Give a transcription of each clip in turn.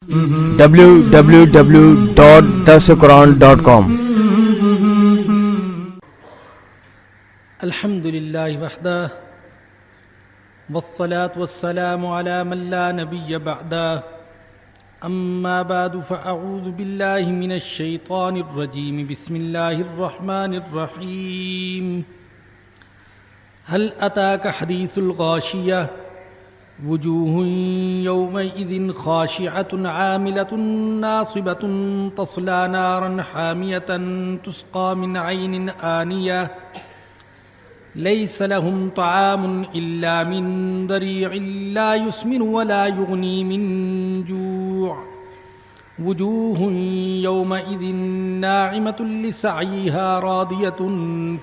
www.darsuquran.com الحمد للہ وحدہ والصلاة والسلام على من لا نبی بعدہ اما بعد فاعوذ باللہ من الشیطان الرجیم بسم اللہ الرحمن الرحیم هل اتاک حدیث الغاشیہ وجوہ یومئذ خاشعة عاملة ناصبة تصلى نارا حامیة تسقى من عین آنیہ ليس لهم طعام إلا من ضريع لا يسمن ولا يغني من جوع وجوه يومئذ ناعمة لسعيها راضية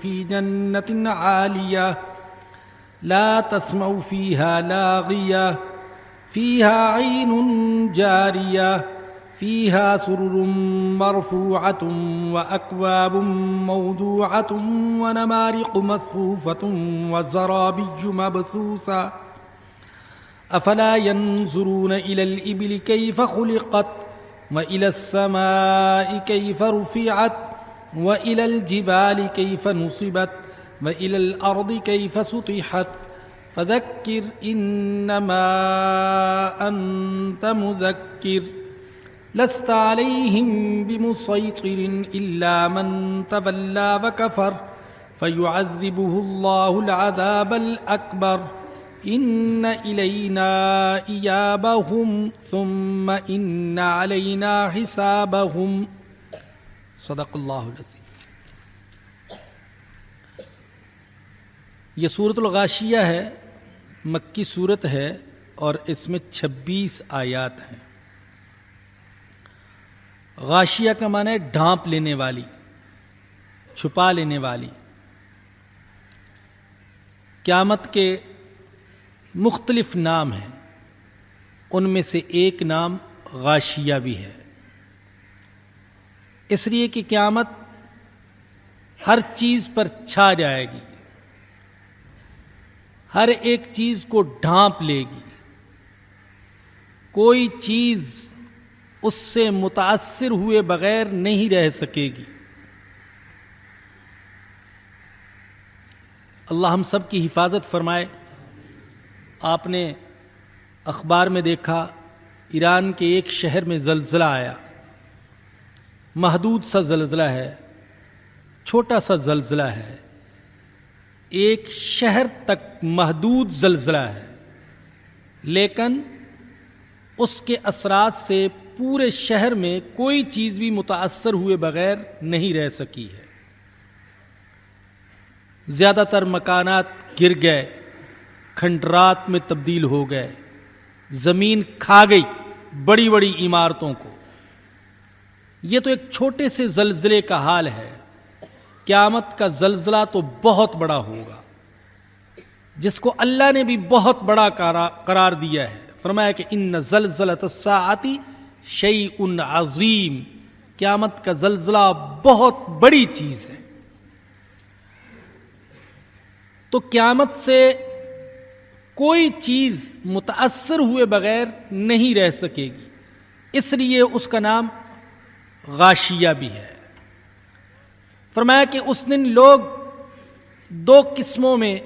في جنة عالية لا تسمع فيها لاغية فيها عين جارية فيها سرر مرفوعة وأكواب موضوعة ونمارق مصفوفة وزرابي مبثوثة أفلا ينظرون إلى الإبل كيف خلقت وإلى السماء كيف رفعت وإلى الجبال كيف نصبت وإلى الأرض كيف سطحت فذكر إنما أنت مذكر لست عليهم بمسيطر إلا من تولى وكفر فيعذبه الله العذاب الأكبر إن إلينا إيابهم ثم إن علينا حسابهم صدق اللہ العظیم۔ یہ سورۃ الغاشیہ ہے، مکی سورت ہے اور اس میں 26 آیات ہیں۔ غاشیہ کا معنی ہے ڈھانپ لینے والی، چھپا لینے والی۔ قیامت کے مختلف نام ہیں، ان میں سے ایک نام غاشیہ بھی ہے، اس لیے کہ قیامت ہر چیز پر چھا جائے گی، ہر ایک چیز کو ڈھانپ لے گی، کوئی چیز اس سے متاثر ہوئے بغیر نہیں رہ سکے گی۔ اللہ ہم سب کی حفاظت فرمائے۔ آپ نے اخبار میں دیکھا ایران کے ایک شہر میں زلزلہ آیا، محدود سا زلزلہ ہے، چھوٹا سا زلزلہ ہے، ایک شہر تک محدود زلزلہ ہے، لیکن اس کے اثرات سے پورے شہر میں کوئی چیز بھی متاثر ہوئے بغیر نہیں رہ سکی ہے۔ زیادہ تر مکانات گر گئے، کھنڈرات میں تبدیل ہو گئے، زمین کھا گئی بڑی بڑی عمارتوں کو۔ یہ تو ایک چھوٹے سے زلزلے کا حال ہے، قیامت کا زلزلہ تو بہت بڑا ہوگا، جس کو اللہ نے بھی بہت بڑا قرار دیا ہے۔ فرمایا کہ ان زلزلۃ الساعۃ شیء عظیم، قیامت کا زلزلہ بہت بڑی چیز ہے۔ تو قیامت سے کوئی چیز متاثر ہوئے بغیر نہیں رہ سکے گی، اس لیے اس کا نام غاشیہ بھی ہے۔ فرمایا کہ اس دن لوگ دو قسموں میں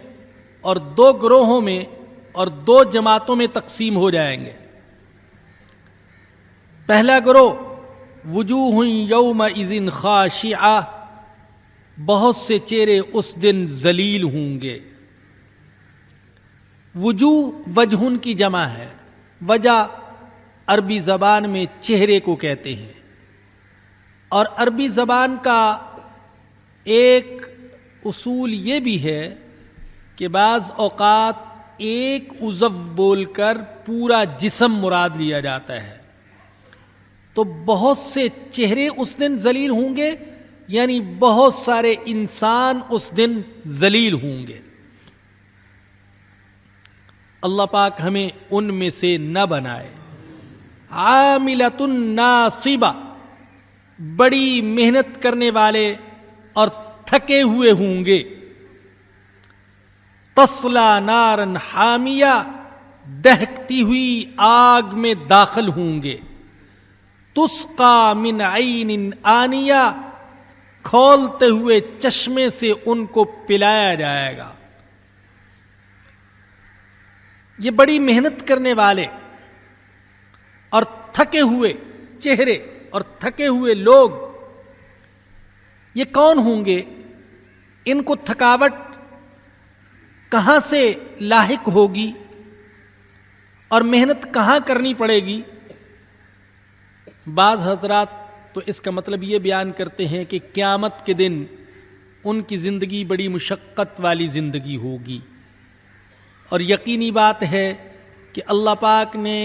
اور دو گروہوں میں اور دو جماعتوں میں تقسیم ہو جائیں گے۔ پہلا گروہ وجوہ یومئذ خاشعہ، بہت سے چہرے اس دن ذلیل ہوں گے۔ وجوہ وجہن کی جمع ہے، وجہ عربی زبان میں چہرے کو کہتے ہیں، اور عربی زبان کا ایک اصول یہ بھی ہے کہ بعض اوقات ایک عضو بول کر پورا جسم مراد لیا جاتا ہے۔ تو بہت سے چہرے اس دن ذلیل ہوں گے، یعنی بہت سارے انسان اس دن ذلیل ہوں گے۔ اللہ پاک ہمیں ان میں سے نہ بنائے۔ عاملۃ ناصبہ، بڑی محنت کرنے والے اور تھکے ہوئے ہوں گے۔ تصلا نارا حامیہ، دہکتی ہوئی آگ میں داخل ہوں گے۔ تسقا من عین آنیہ، کھولتے ہوئے چشمے سے ان کو پلایا جائے گا۔ یہ بڑی محنت کرنے والے اور تھکے ہوئے چہرے اور تھکے ہوئے لوگ، یہ کون ہوں گے؟ ان کو تھکاوٹ کہاں سے لاحق ہوگی اور محنت کہاں کرنی پڑے گی؟ بعض حضرات تو اس کا مطلب یہ بیان کرتے ہیں کہ قیامت کے دن ان کی زندگی بڑی مشقت والی زندگی ہوگی، اور یقینی بات ہے کہ اللہ پاک نے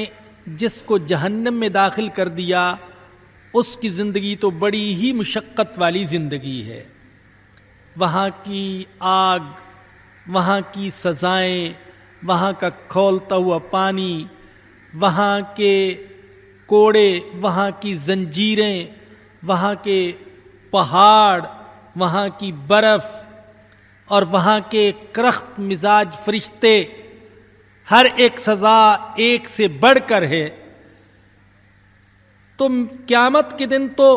جس کو جہنم میں داخل کر دیا اس کی زندگی تو بڑی ہی مشقت والی زندگی ہے۔ وہاں کی آگ، وہاں کی سزائیں، وہاں کا کھولتا ہوا پانی، وہاں کے کوڑے، وہاں کی زنجیریں، وہاں کے پہاڑ، وہاں کی برف اور وہاں کے کرخت مزاج فرشتے، ہر ایک سزا ایک سے بڑھ کر ہے۔ تو قیامت کے دن تو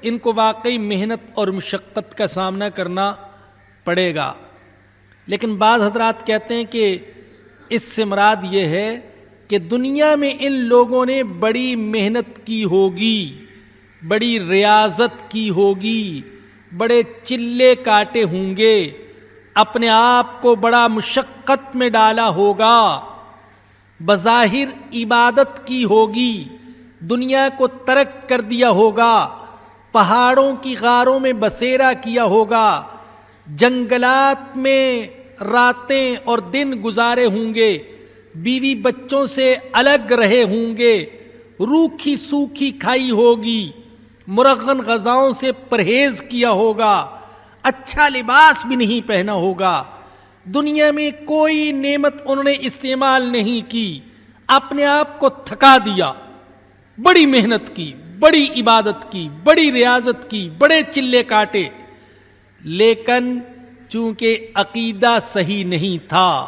ان کو واقعی محنت اور مشقت کا سامنا کرنا پڑے گا، لیکن بعض حضرات کہتے ہیں کہ اس سے مراد یہ ہے کہ دنیا میں ان لوگوں نے بڑی محنت کی ہوگی، بڑی ریاضت کی ہوگی، بڑے چلے کاٹے ہوں گے، اپنے آپ کو بڑا مشقت میں ڈالا ہوگا، بظاہر عبادت کی ہوگی، دنیا کو ترک کر دیا ہوگا، پہاڑوں کی غاروں میں بسیرا کیا ہوگا، جنگلات میں راتیں اور دن گزارے ہوں گے، بیوی بچوں سے الگ رہے ہوں گے، روکھی سوکھی کھائی ہوگی، مرغن غذاؤں سے پرہیز کیا ہوگا، اچھا لباس بھی نہیں پہنا ہوگا، دنیا میں کوئی نعمت انہوں نے استعمال نہیں کی، اپنے آپ کو تھکا دیا، بڑی محنت کی، بڑی عبادت کی، بڑی ریاضت کی، بڑے چلے کاٹے، لیکن چونکہ عقیدہ صحیح نہیں تھا،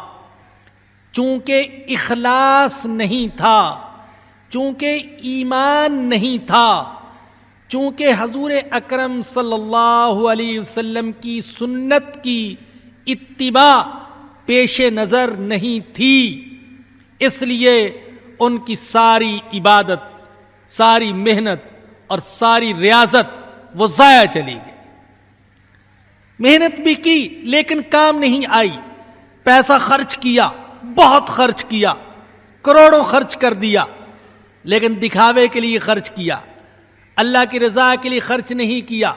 چونکہ اخلاص نہیں تھا، چونکہ ایمان نہیں تھا، چونکہ حضور اکرم صلی اللہ علیہ وسلم کی سنت کی اتباع پیش نظر نہیں تھی، اس لیے ان کی ساری عبادت، ساری محنت اور ساری ریاضت وہ ضائع چلی گئی۔ محنت بھی کی لیکن کام نہیں آئی، پیسہ خرچ کیا، بہت خرچ کیا، کروڑوں خرچ کر دیا، لیکن دکھاوے کے لیے خرچ کیا، اللہ کی رضا کے لیے خرچ نہیں کیا،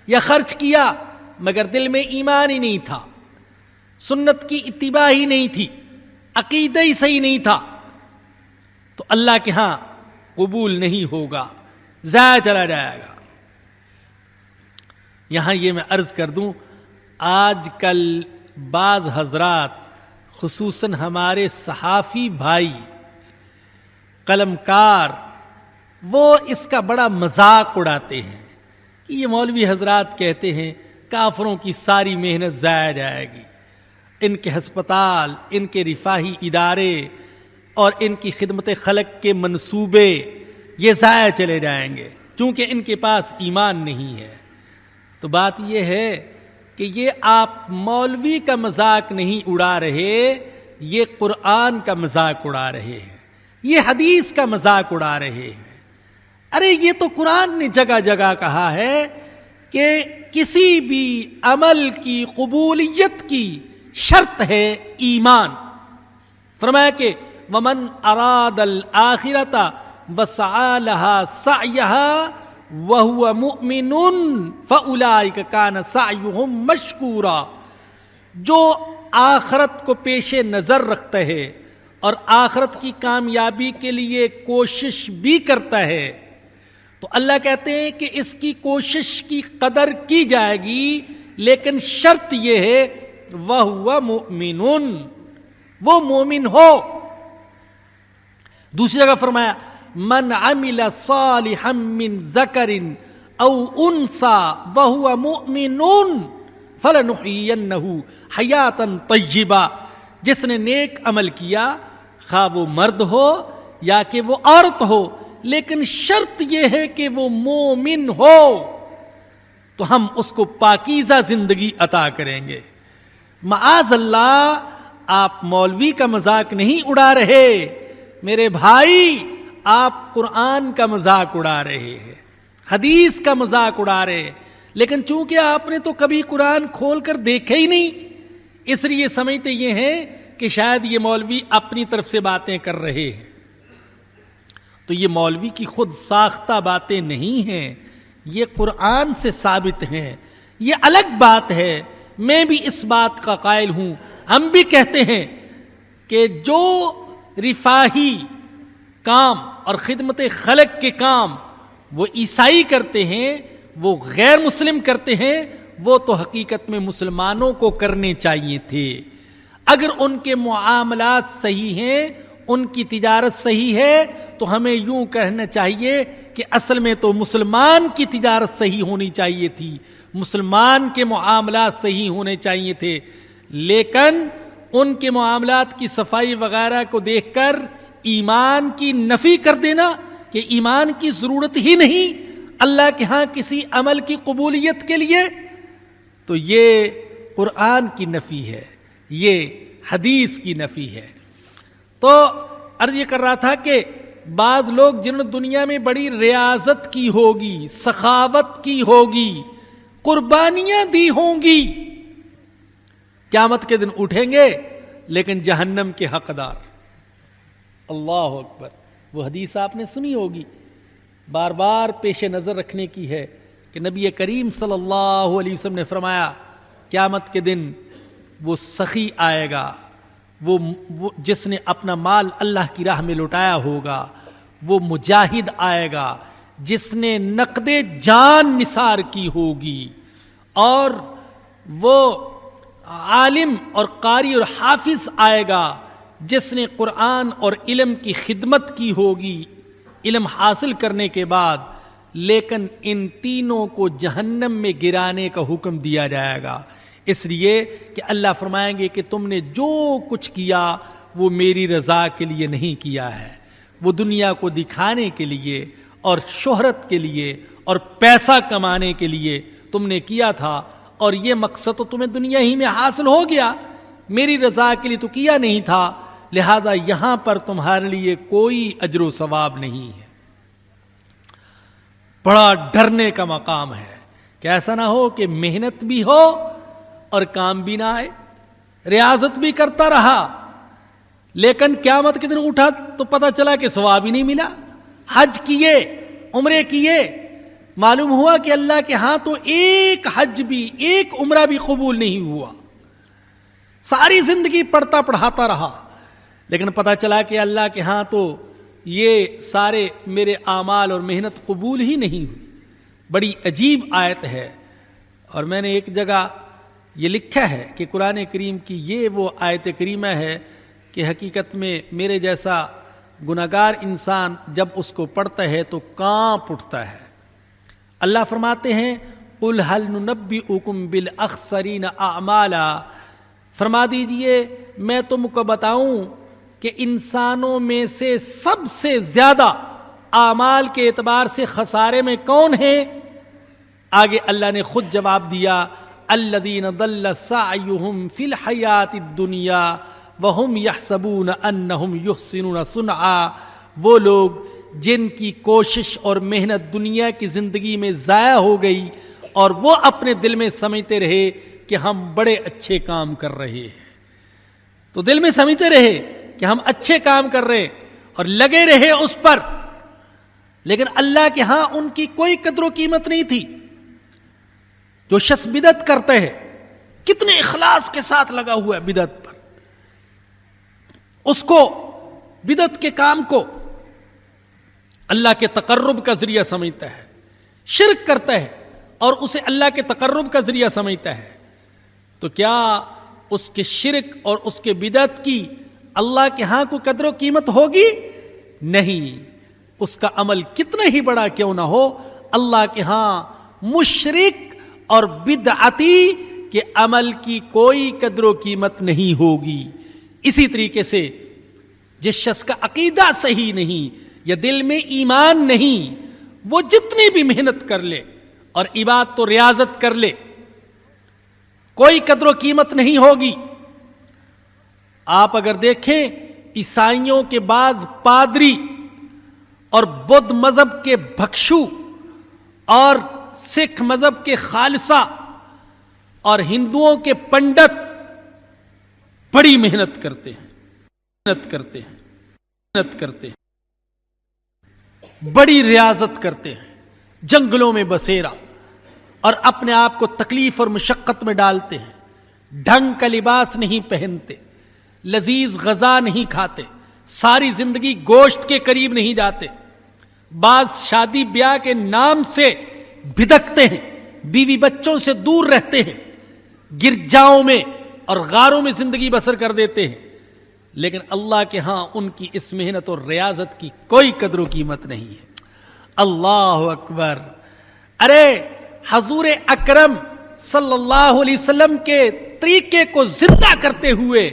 یا خرچ کیا مگر دل میں ایمان ہی نہیں تھا، سنت کی اتباع ہی نہیں تھی، عقیدہ ہی صحیح نہیں تھا، تو اللہ کے ہاں قبول نہیں ہوگا، ضائع چلا جائے گا۔ یہاں یہ میں عرض کر دوں، آج کل بعض حضرات خصوصاً ہمارے صحافی بھائی، قلمکار، وہ اس کا بڑا مذاق اڑاتے ہیں کہ یہ مولوی حضرات کہتے ہیں کافروں کی ساری محنت ضائع جائے گی، ان کے ہسپتال، ان کے رفاہی ادارے اور ان کی خدمت خلق کے منصوبے یہ ضائع چلے جائیں گے چونکہ ان کے پاس ایمان نہیں ہے۔ تو بات یہ ہے کہ یہ آپ مولوی کا مذاق نہیں اڑا رہے، یہ قرآن کا مذاق اڑا رہے ہیں، یہ حدیث کا مذاق اڑا رہے ہیں۔ ارے یہ تو قرآن نے جگہ جگہ کہا ہے کہ کسی بھی عمل کی قبولیت کی شرط ہے ایمان۔ فرمایا کہ وَمَنْ أَرَادَ الْآخِرَةَ وَسَعَى لَهَا سَعْيَهَا وَهُوَ مُؤْمِنٌ فَأُولَئِكَ كَانَ سَعْيُهُمْ مَشْكُورًا، جو آخرت کو پیش نظر رکھتا ہے اور آخرت کی کامیابی کے لیے کوشش بھی کرتا ہے، تو اللہ کہتے ہیں کہ اس کی کوشش کی قدر کی جائے گی، لیکن شرط یہ ہے وَهُوَ مُؤْمِنٌ، وہ مومن ہو۔ دوسری جگہ فرمایا من عمل صالحا من ذکر او انثى وهو مؤمن فلنحيينه حیاتا طیبہ، جس نے نیک عمل کیا، خواہ وہ مرد ہو یا کہ وہ عورت ہو، لیکن شرط یہ ہے کہ وہ مومن ہو، تو ہم اس کو پاکیزہ زندگی عطا کریں گے۔ معاذ اللہ، آپ مولوی کا مذاق نہیں اڑا رہے میرے بھائی، آپ قرآن کا مذاق اڑا رہے ہیں، حدیث کا مذاق اڑا رہے ہیں، لیکن چونکہ آپ نے تو کبھی قرآن کھول کر دیکھا ہی نہیں، اس لیے سمجھتے یہ ہیں کہ شاید یہ مولوی اپنی طرف سے باتیں کر رہے ہیں۔ تو یہ مولوی کی خود ساختہ باتیں نہیں ہیں، یہ قرآن سے ثابت ہیں۔ یہ الگ بات ہے، میں بھی اس بات کا قائل ہوں، ہم بھی کہتے ہیں کہ جو رفاہی کام اور خدمت خلق کے کام وہ عیسائی کرتے ہیں، وہ غیر مسلم کرتے ہیں، وہ تو حقیقت میں مسلمانوں کو کرنے چاہیے تھے۔ اگر ان کے معاملات صحیح ہیں، ان کی تجارت صحیح ہے، تو ہمیں یوں کہنا چاہیے کہ اصل میں تو مسلمان کی تجارت صحیح ہونی چاہیے تھی، مسلمان کے معاملات صحیح ہونے چاہیے تھے، لیکن ان کے معاملات کی صفائی وغیرہ کو دیکھ کر ایمان کی نفی کر دینا کہ ایمان کی ضرورت ہی نہیں اللہ کے ہاں کسی عمل کی قبولیت کے لیے، تو یہ قرآن کی نفی ہے، یہ حدیث کی نفی ہے۔ تو عرض یہ کر رہا تھا کہ بعض لوگ جنہوں نے دنیا میں بڑی ریاضت کی ہوگی، سخاوت کی ہوگی، قربانیاں دی ہوں گی، قیامت کے دن اٹھیں گے لیکن جہنم کے حقدار۔ اللہ اکبر، وہ حدیث آپ نے سنی ہوگی، بار بار پیش نظر رکھنے کی ہے کہ نبی کریم صلی اللہ علیہ وسلم نے فرمایا قیامت کے دن وہ سخی آئے گا، وہ جس نے اپنا مال اللہ کی راہ میں لٹایا ہوگا، وہ مجاہد آئے گا جس نے نقد جان نثار کی ہوگی، اور وہ عالم اور قاری اور حافظ آئے گا جس نے قرآن اور علم کی خدمت کی ہوگی علم حاصل کرنے کے بعد، لیکن ان تینوں کو جہنم میں گرانے کا حکم دیا جائے گا، اس لیے کہ اللہ فرمائیں گے کہ تم نے جو کچھ کیا وہ میری رضا کے لیے نہیں کیا ہے، وہ دنیا کو دکھانے کے لیے اور شہرت کے لیے اور پیسہ کمانے کے لیے تم نے کیا تھا، اور یہ مقصد تو تمہیں دنیا ہی میں حاصل ہو گیا، میری رضا کے لیے تو کیا نہیں تھا، لہذا یہاں پر تمہارے لیے کوئی اجر و ثواب نہیں ہے۔ بڑا ڈرنے کا مقام ہے کہ ایسا نہ ہو کہ محنت بھی ہو اور کام بھی نہ آئے، ریاضت بھی کرتا رہا لیکن قیامت کے دن اٹھا تو پتہ چلا کہ ثواب ہی نہیں ملا، حج کیے، عمرے کیے، معلوم ہوا کہ اللہ کے ہاں تو ایک حج بھی ایک عمرہ بھی قبول نہیں ہوا، ساری زندگی پڑھتا پڑھاتا رہا لیکن پتہ چلا کہ اللہ کے ہاں تو یہ سارے میرے اعمال اور محنت قبول ہی نہیں ہوئی۔ بڑی عجیب آیت ہے، اور میں نے ایک جگہ یہ لکھا ہے کہ قرآن کریم کی یہ وہ آیت کریمہ ہے کہ حقیقت میں میرے جیسا گناہگار انسان جب اس کو پڑھتا ہے تو کانپ اٹھتا ہے۔ اللہ فرماتے ہیں قُلْ هَلْ نُنَبِّئُكُمْ بِالْأَخْسَرِينَ أَعْمَالًا، فرما دیجئے میں تم کو بتاؤں کہ انسانوں میں سے سب سے زیادہ اعمال کے اعتبار سے خسارے میں کون ہیں؟ آگے اللہ نے خود جواب دیا الذین ضل سعیہم فی الحیات الدنیا وہم یحسبون انہم یحسنون صنعا، وہ لوگ جن کی کوشش اور محنت دنیا کی زندگی میں ضائع ہو گئی اور وہ اپنے دل میں سمجھتے رہے کہ ہم بڑے اچھے کام کر رہے ہیں، تو دل میں سمجھتے رہے کہ ہم اچھے کام کر رہے اور لگے رہے اس پر، لیکن اللہ کے ہاں ان کی کوئی قدر و قیمت نہیں تھی۔ جو شخص بدعت کرتے ہیں، کتنے اخلاص کے ساتھ لگا ہوا ہے بدعت پر، اس کو بدعت کے کام کو اللہ کے تقرب کا ذریعہ سمجھتا ہے، شرک کرتا ہے اور اسے اللہ کے تقرب کا ذریعہ سمجھتا ہے، تو کیا اس کے شرک اور اس کے بدعت کی اللہ کے ہاں کو قدر و قیمت ہوگی؟ نہیں، اس کا عمل کتنا ہی بڑا کیوں نہ ہو، اللہ کے ہاں مشرک اور بدعتی کے عمل کی کوئی قدر و قیمت نہیں ہوگی۔ اسی طریقے سے جس شخص کا عقیدہ صحیح نہیں یا دل میں ایمان نہیں، وہ جتنی بھی محنت کر لے اور عبادت و ریاضت کر لے، کوئی قدر و قیمت نہیں ہوگی۔ آپ اگر دیکھیں عیسائیوں کے بعض پادری اور بدھ مذہب کے بھکشو اور سکھ مذہب کے خالصہ اور ہندوؤں کے پنڈت بڑی محنت کرتے ہیں، بڑی ریاضت کرتے ہیں، جنگلوں میں بسیرا، اور اپنے آپ کو تکلیف اور مشقت میں ڈالتے ہیں، ڈھنگ کا لباس نہیں پہنتے، لذیذ غذا نہیں کھاتے، ساری زندگی گوشت کے قریب نہیں جاتے، بعض شادی بیاہ کے نام سے بھدکتے ہیں، بیوی بچوں سے دور رہتے ہیں، گرجاؤں میں اور غاروں میں زندگی بسر کر دیتے ہیں، لیکن اللہ کے ہاں ان کی اس محنت اور ریاضت کی کوئی قدر و قیمت نہیں ہے۔ اللہ اکبر! ارے حضور اکرم صلی اللہ علیہ وسلم کے طریقے کو زندہ کرتے ہوئے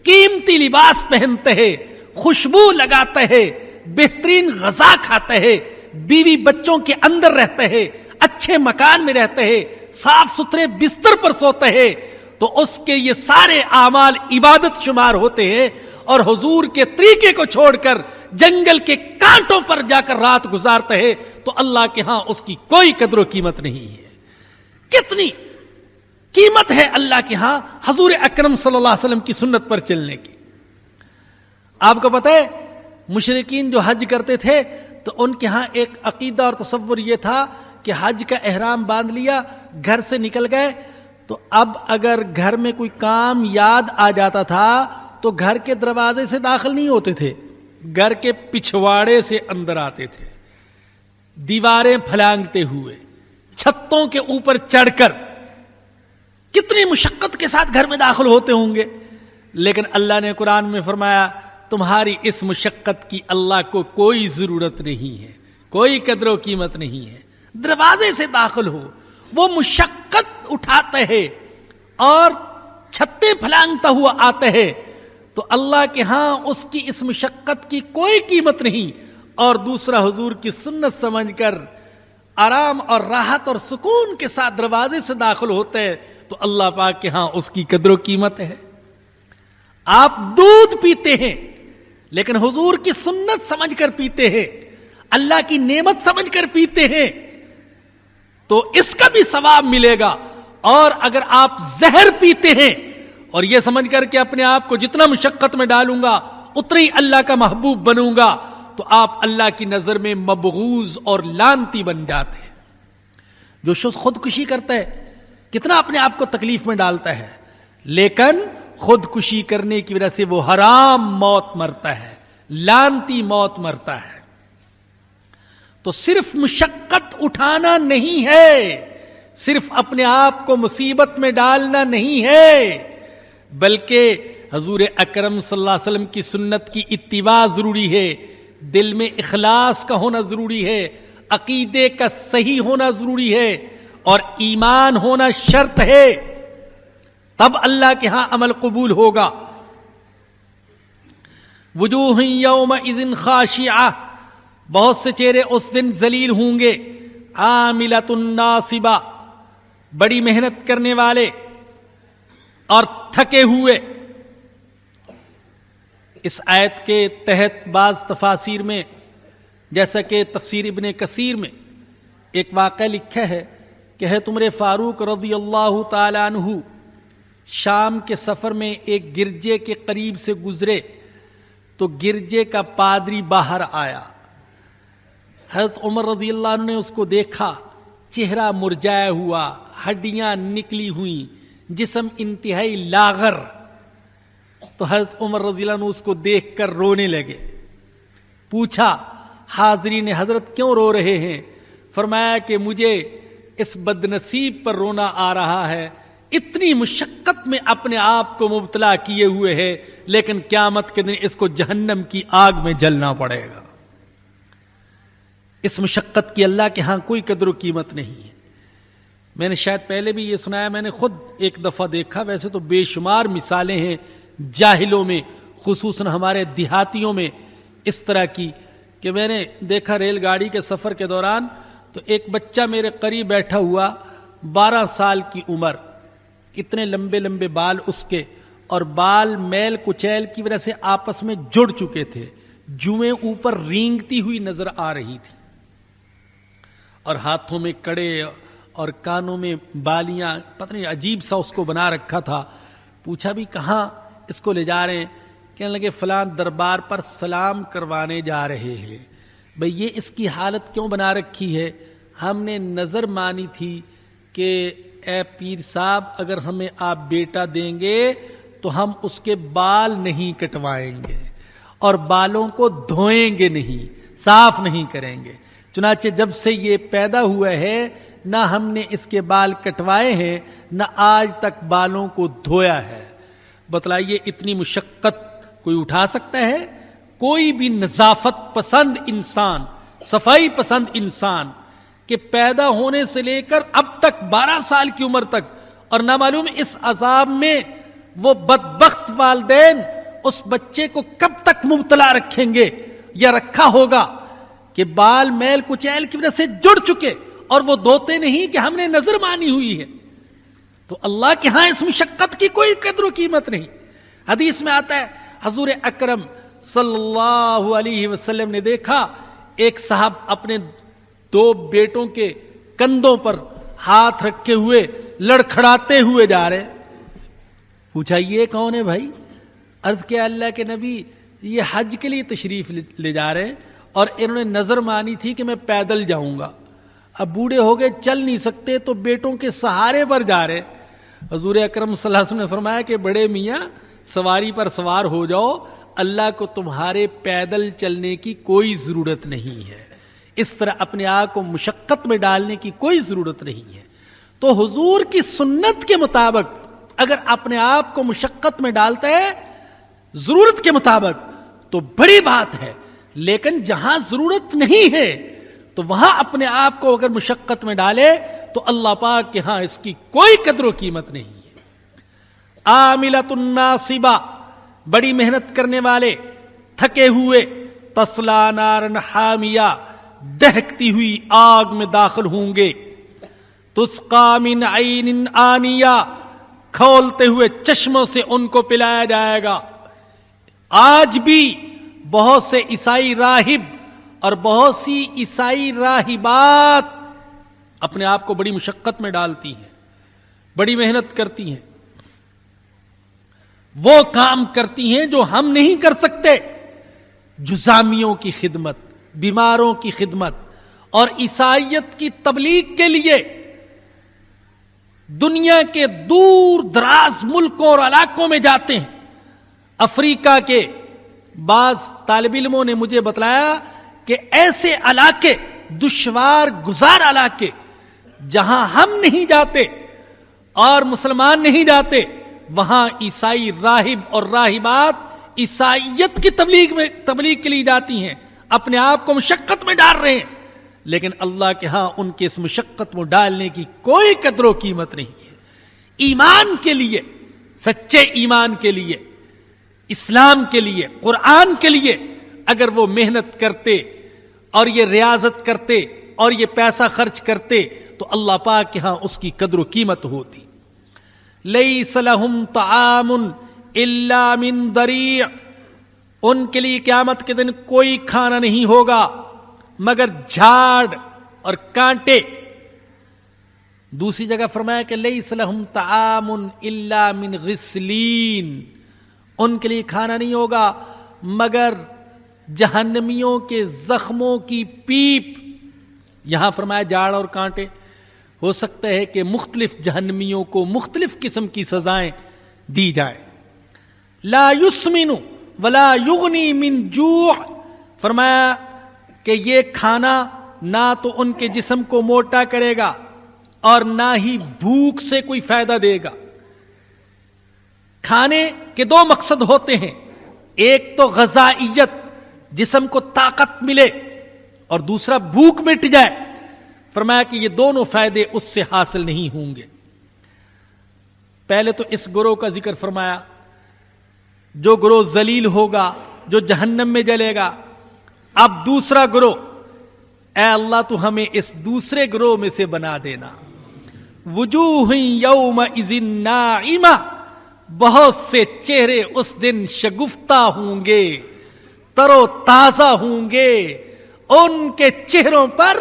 قیمتی لباس پہنتے ہیں، خوشبو لگاتے ہیں، بہترین غذا کھاتے ہیں، بیوی بچوں کے اندر رہتے ہیں، اچھے مکان میں رہتے ہیں، صاف ستھرے بستر پر سوتے ہیں، تو اس کے یہ سارے اعمال عبادت شمار ہوتے ہیں، اور حضور کے طریقے کو چھوڑ کر جنگل کے کانٹوں پر جا کر رات گزارتے ہیں، تو اللہ کے ہاں اس کی کوئی قدر و قیمت نہیں ہے۔ کتنی قیمت ہے اللہ کے ہاں حضور اکرم صلی اللہ علیہ وسلم کی سنت پر چلنے کی۔ آپ کو پتہ ہے مشرکین جو حج کرتے تھے تو ان کے ہاں ایک عقیدہ اور تصور یہ تھا کہ حج کا احرام باندھ لیا، گھر سے نکل گئے، تو اب اگر گھر میں کوئی کام یاد آ جاتا تھا تو گھر کے دروازے سے داخل نہیں ہوتے تھے، گھر کے پچھواڑے سے اندر آتے تھے، دیواریں پھلانگتے ہوئے، چھتوں کے اوپر چڑھ کر، کتنی مشقت کے ساتھ گھر میں داخل ہوتے ہوں گے، لیکن اللہ نے قرآن میں فرمایا تمہاری اس مشقت کی اللہ کو کوئی ضرورت نہیں ہے، کوئی قدر و قیمت نہیں ہے، دروازے سے داخل ہو۔ وہ مشقت اٹھاتے ہیں اور چھتیں پھلانگتا ہوا آتے ہیں، تو اللہ کے ہاں اس کی اس مشقت کی کوئی قیمت نہیں، اور دوسرا حضور کی سنت سمجھ کر آرام اور راحت اور سکون کے ساتھ دروازے سے داخل ہوتے ہیں، تو اللہ پاک کے ہاں اس کی قدر و قیمت ہے۔ آپ دودھ پیتے ہیں لیکن حضور کی سنت سمجھ کر پیتے ہیں، اللہ کی نعمت سمجھ کر پیتے ہیں، تو اس کا بھی ثواب ملے گا۔ اور اگر آپ زہر پیتے ہیں اور یہ سمجھ کر کہ اپنے آپ کو جتنا مشقت میں ڈالوں گا اتنا ہی اللہ کا محبوب بنوں گا، تو آپ اللہ کی نظر میں مبغوض اور لعنتی بن جاتے ہیں۔ جو شخص خودکشی کرتا ہے کتنا اپنے آپ کو تکلیف میں ڈالتا ہے، لیکن خودکشی کرنے کی وجہ سے وہ حرام موت مرتا ہے، لعنتی موت مرتا ہے۔ تو صرف مشقت اٹھانا نہیں ہے، صرف اپنے آپ کو مصیبت میں ڈالنا نہیں ہے، بلکہ حضور اکرم صلی اللہ علیہ وسلم کی سنت کی اتباع ضروری ہے، دل میں اخلاص کا ہونا ضروری ہے، عقیدے کا صحیح ہونا ضروری ہے، اور ایمان ہونا شرط ہے، تب اللہ کے ہاں عمل قبول ہوگا۔ وجوہ یومئذ خاشعہ، بہت سے چہرے اس دن ذلیل ہوں گے، عاملۃ ناصبہ، بڑی محنت کرنے والے اور تھکے ہوئے۔ اس آیت کے تحت بعض تفاسیر میں، جیسا کہ تفسیر ابن کثیر میں ایک واقعہ لکھا ہے کہ حضرت عمر فاروق رضی اللہ تعالی عنہ شام کے سفر میں ایک گرجے کے قریب سے گزرے تو گرجے کا پادری باہر آیا۔ حضرت عمر رضی اللہ عنہ نے اس کو دیکھا، چہرہ مرجھایا ہوا، ہڈیاں نکلی ہوئی، جسم انتہائی لاغر، تو حضرت عمر رضی اللہ عنہ اس کو دیکھ کر رونے لگے۔ پوچھا حاضرین حضرت کیوں رو رہے ہیں؟ فرمایا کہ مجھے اس بدنصیب پر رونا آ رہا ہے، اتنی مشقت میں اپنے آپ کو مبتلا کیے ہوئے ہے، لیکن قیامت کے دن اس کو جہنم کی آگ میں جلنا پڑے گا۔ اس مشقت کی اللہ کے ہاں کوئی قدر و قیمت نہیں ہے۔ میں نے شاید پہلے بھی یہ سنایا، میں نے خود ایک دفعہ دیکھا، ویسے تو بے شمار مثالیں ہیں جاہلوں میں، خصوصاً ہمارے دیہاتیوں میں اس طرح کی، کہ میں نے دیکھا ریل گاڑی کے سفر کے دوران تو ایک بچہ میرے قریب بیٹھا ہوا، 12 سال کی عمر، اتنے لمبے لمبے بال اس کے، اور بال میل کچیل کی وجہ سے آپس میں جڑ چکے تھے، جوئیں اوپر رینگتی ہوئی نظر آ رہی تھی، اور ہاتھوں میں کڑے اور کانوں میں بالیاں، پتہ نہیں عجیب سا اس کو بنا رکھا تھا۔ پوچھا بھی کہاں اس کو لے جا رہے ہیں؟ کہنے لگے فلاں دربار پر سلام کروانے جا رہے ہیں۔ بھئی یہ اس کی حالت کیوں بنا رکھی ہے؟ ہم نے نظر مانی تھی کہ اے پیر صاحب اگر ہمیں آپ بیٹا دیں گے تو ہم اس کے بال نہیں کٹوائیں گے اور بالوں کو دھوئیں گے نہیں، صاف نہیں کریں گے۔ چنانچہ جب سے یہ پیدا ہوا ہے نہ ہم نے اس کے بال کٹوائے ہیں نہ آج تک بالوں کو دھویا ہے۔ بتلائیے اتنی مشقت کوئی اٹھا سکتا ہے؟ کوئی بھی نظافت پسند انسان، صفائی پسند انسان کہ پیدا ہونے سے لے کر اب تک 12 سال کی عمر تک، اور نہ معلوم اس عذاب میں وہ بدبخت والدین اس بچے کو کب تک مبتلا رکھیں گے یا رکھا ہوگا کہ بال میل کچیل کی وجہ سے جڑ چکے اور وہ دھوتے نہیں کہ ہم نے نظر مانی ہوئی ہے۔ تو اللہ کے ہاں اس مشقت کی کوئی قدر و قیمت نہیں۔ حدیث میں آتا ہے حضور اکرم صلی اللہ علیہ وسلم نے دیکھا ایک صاحب اپنے 2 بیٹوں کے کندھوں پر ہاتھ رکھے ہوئے لڑکھڑاتے ہوئے جا رہے۔ پوچھا یہ کون ہے بھائی؟ عرض کیا اللہ کے نبی یہ حج کے لیے تشریف لے جا رہے ہیں اور انہوں نے نظر مانی تھی کہ میں پیدل جاؤں گا، اب بوڑھے ہو گئے چل نہیں سکتے تو بیٹوں کے سہارے پر جا رہے۔ حضور اکرم صلی اللہ علیہ وسلم نے فرمایا کہ بڑے میاں سواری پر سوار ہو جاؤ، اللہ کو تمہارے پیدل چلنے کی کوئی ضرورت نہیں ہے، اس طرح اپنے آپ کو مشقت میں ڈالنے کی کوئی ضرورت نہیں ہے۔ تو حضور کی سنت کے مطابق اگر اپنے آپ کو مشقت میں ڈالتا ہے ضرورت کے مطابق تو بڑی بات ہے، لیکن جہاں ضرورت نہیں ہے تو وہاں اپنے آپ کو اگر مشقت میں ڈالے تو اللہ پاک کے ہاں اس کی کوئی قدر و قیمت نہیں ہے۔ عاملۃ ناصبہ، بڑی محنت کرنے والے، تھکے ہوئے، تصلا نارا حامیہ، دہکتی ہوئی آگ میں داخل ہوں گے، تسقا من عین آنیہ، کھولتے ہوئے چشموں سے ان کو پلایا جائے گا۔ آج بھی بہت سے عیسائی راہب اور بہت سی عیسائی راہبات اپنے آپ کو بڑی مشقت میں ڈالتی ہیں، بڑی محنت کرتی ہیں، وہ کام کرتی ہیں جو ہم نہیں کر سکتے، جزامیوں کی خدمت، بیماروں کی خدمت، اور عیسائیت کی تبلیغ کے لیے دنیا کے دور دراز ملکوں اور علاقوں میں جاتے ہیں۔ افریقہ کے بعض طالب علموں نے مجھے بتلایا کہ ایسے علاقے، دشوار گزار علاقے جہاں ہم نہیں جاتے اور مسلمان نہیں جاتے، وہاں عیسائی راہب اور راہبات عیسائیت کی تبلیغ کے لیے جاتی ہیں، اپنے آپ کو مشقت میں ڈال رہے ہیں، لیکن اللہ کے ہاں ان کے اس مشقت میں ڈالنے کی کوئی قدر و قیمت نہیں ہے۔ ایمان کے لیے، سچے ایمان کے لیے، اسلام کے لیے، قرآن کے لیے اگر وہ محنت کرتے اور یہ ریاضت کرتے اور یہ پیسہ خرچ کرتے تو اللہ پاک کے ہاں اس کی قدر و قیمت ہوتی۔ لیس لہم طعام الا من ضریع، ان کے لیے قیامت کے دن کوئی کھانا نہیں ہوگا مگر جھاڑ اور کانٹے۔ دوسری جگہ فرمایا کہ لیس لہم طعام الا من غسلین، ان کے لیے کھانا نہیں ہوگا مگر جہنمیوں کے زخموں کی پیپ۔ یہاں فرمایا جھاڑ اور کانٹے، ہو سکتا ہے کہ مختلف جہنمیوں کو مختلف قسم کی سزائیں دی جائے۔ لا یسمن ولا یغنی من جوع، فرمایا کہ یہ کھانا نہ تو ان کے جسم کو موٹا کرے گا اور نہ ہی بھوک سے کوئی فائدہ دے گا۔ کھانے کے 2 مقصد ہوتے ہیں، ایک تو غذائیت، جسم کو طاقت ملے، اور دوسرا بھوک مٹ جائے۔ فرمایا کہ یہ دونوں فائدے اس سے حاصل نہیں ہوں گے۔ پہلے تو اس گروہ کا ذکر فرمایا جو گروہ ذلیل ہوگا، جو جہنم میں جلے گا، اب دوسرا گروہ، اے اللہ تو ہمیں اس دوسرے گروہ میں سے بنا دینا. وجوہ یومئذ ناعمہ، بہت سے چہرے اس دن شگفتہ ہوں گے، تر و تازہ ہوں گے، ان کے چہروں پر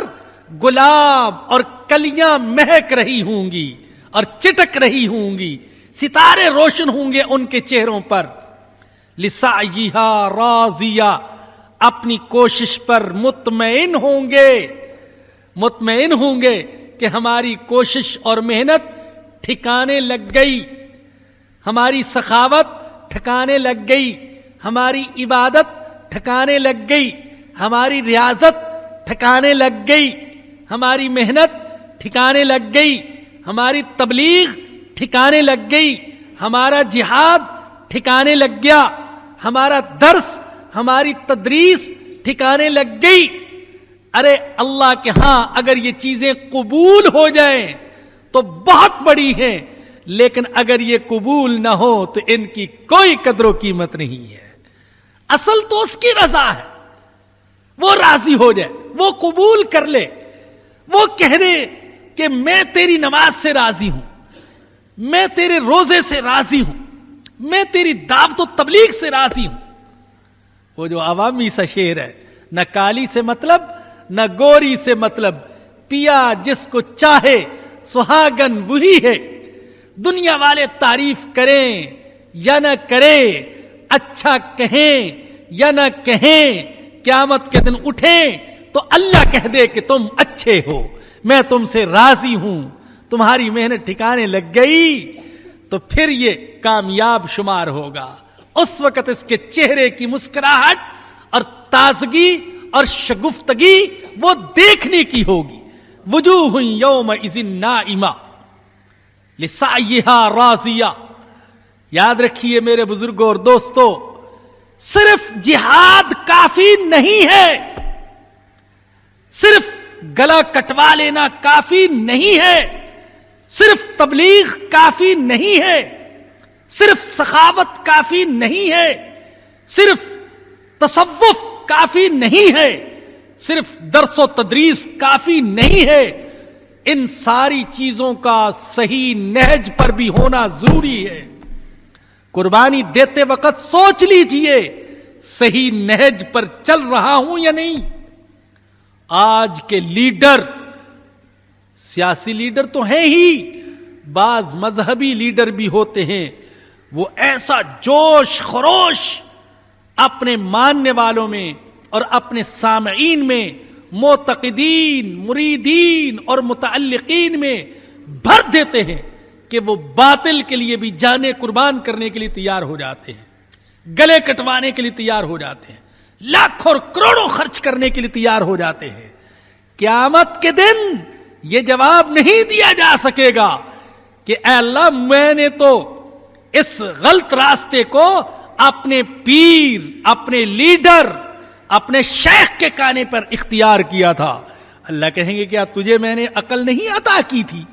گلاب اور کلیاں مہک رہی ہوں گی اور چٹک رہی ہوں گی، ستارے روشن ہوں گے ان کے چہروں پر. لسعیہا راضیہ، اپنی کوشش پر مطمئن ہوں گے کہ ہماری کوشش اور محنت ٹھکانے لگ گئی، ہماری سخاوت ٹھکانے لگ گئی، ہماری عبادت ٹھکانے لگ گئی، ہماری ریاضت ٹھکانے لگ گئی، ہماری محنت ٹھکانے لگ گئی، ہماری تبلیغ ٹھکانے لگ گئی، ہمارا جہاد ٹھکانے لگ گیا، ہمارا درس، ہماری تدریس ٹھکانے لگ گئی. ارے اللہ کے ہاں اگر یہ چیزیں قبول ہو جائیں تو بہت بڑی ہیں، لیکن اگر یہ قبول نہ ہو تو ان کی کوئی قدر و قیمت نہیں ہے. اصل تو اس کی رضا ہے، وہ راضی ہو جائے، وہ قبول کر لے، وہ کہہ دے کہ میں تیری نماز سے راضی ہوں، میں تیرے روزے سے راضی ہوں، میں تیری دعوت و تبلیغ سے راضی ہوں. وہ جو عوامی سا شعر ہے، نہ کالی سے مطلب نہ گوری سے مطلب، پیا جس کو چاہے سہاگن وہی ہے. دنیا والے تعریف کریں یا نہ کریں، اچھا کہیں یا نہ کہیں، قیامت کے دن اٹھیں تو اللہ کہہ دے کہ تم اچھے ہو، میں تم سے راضی ہوں، تمہاری محنت ٹھکانے لگ گئی، تو پھر یہ کامیاب شمار ہوگا. اس وقت اس کے چہرے کی مسکراہٹ اور تازگی اور شگفتگی وہ دیکھنے کی ہوگی. وجوہ یومئذ ناعمہ لسعیہا راضیہ. یاد رکھیے میرے بزرگوں اور دوستو، صرف جہاد کافی نہیں ہے، صرف گلا کٹوا لینا کافی نہیں ہے، صرف تبلیغ کافی نہیں ہے، صرف سخاوت کافی نہیں ہے، صرف تصوف کافی نہیں ہے، صرف درس و تدریس کافی نہیں ہے. ان ساری چیزوں کا صحیح نہج پر بھی ہونا ضروری ہے. قربانی دیتے وقت سوچ لیجئے صحیح نہج پر چل رہا ہوں یا نہیں. آج کے لیڈر، سیاسی لیڈر تو ہیں ہی، بعض مذہبی لیڈر بھی ہوتے ہیں، وہ ایسا جوش خروش اپنے ماننے والوں میں اور اپنے سامعین میں، معتقدین، مریدین اور متعلقین میں بھر دیتے ہیں کہ وہ باطل کے لیے بھی جانیں قربان کرنے کے لیے تیار ہو جاتے ہیں، گلے کٹوانے کے لیے تیار ہو جاتے ہیں، لاکھوں اور کروڑوں خرچ کرنے کے لیے تیار ہو جاتے ہیں. قیامت کے دن یہ جواب نہیں دیا جا سکے گا کہ اے اللہ میں نے تو اس غلط راستے کو اپنے پیر، اپنے لیڈر، اپنے شیخ کے کانے پر اختیار کیا تھا. اللہ کہیں گے کیا تجھے میں نے عقل نہیں عطا کی تھی؟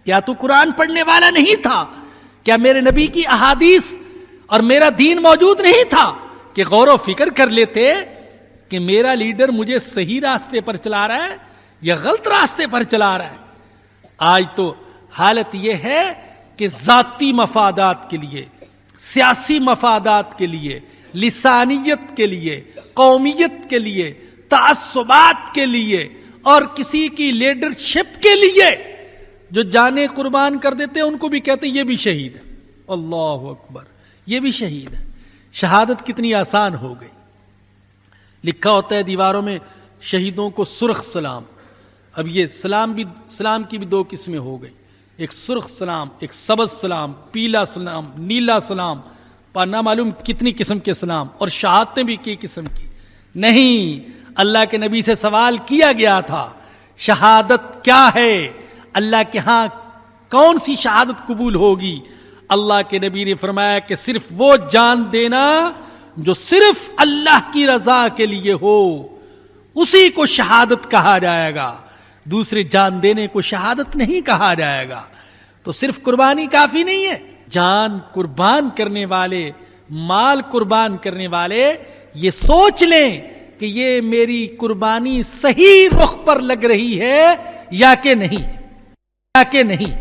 کیا تو قرآن پڑھنے والا نہیں تھا؟ کیا میرے نبی کی احادیث اور میرا دین موجود نہیں تھا کہ غور و فکر کر لیتے کہ میرا لیڈر مجھے صحیح راستے پر چلا رہا ہے یا غلط راستے پر چلا رہا ہے؟ آج تو حالت یہ ہے کہ ذاتی مفادات کے لیے، سیاسی مفادات کے لیے، لسانیت کے لیے، قومیت کے لیے، تعصبات کے لیے اور کسی کی لیڈرشپ کے لیے جو جانیں قربان کر دیتے ہیں ان کو بھی کہتے ہیں یہ بھی شہید ہے. اللہ اکبر، یہ بھی شہید ہے. شہادت کتنی آسان ہو گئی. لکھا ہوتا ہے دیواروں میں شہیدوں کو سرخ سلام. اب یہ سلام کی بھی دو قسمیں ہو گئی، ایک سرخ سلام، ایک سبز سلام، پیلا سلام، نیلا سلام، نہ معلوم کتنی قسم کے سلام، اور شہادتیں بھی کئی قسم کی. نہیں، اللہ کے نبی سے سوال کیا گیا تھا شہادت کیا ہے، اللہ کے ہاں کون سی شہادت قبول ہوگی؟ اللہ کے نبی نے فرمایا کہ صرف وہ جان دینا جو صرف اللہ کی رضا کے لیے ہو، اسی کو شہادت کہا جائے گا. دوسرے جان دینے کو شہادت نہیں کہا جائے گا. تو صرف قربانی کافی نہیں ہے. جان قربان کرنے والے، مال قربان کرنے والے یہ سوچ لیں کہ یہ میری قربانی صحیح رخ پر لگ رہی ہے یا کہ نہیں، یا کہ نہیں،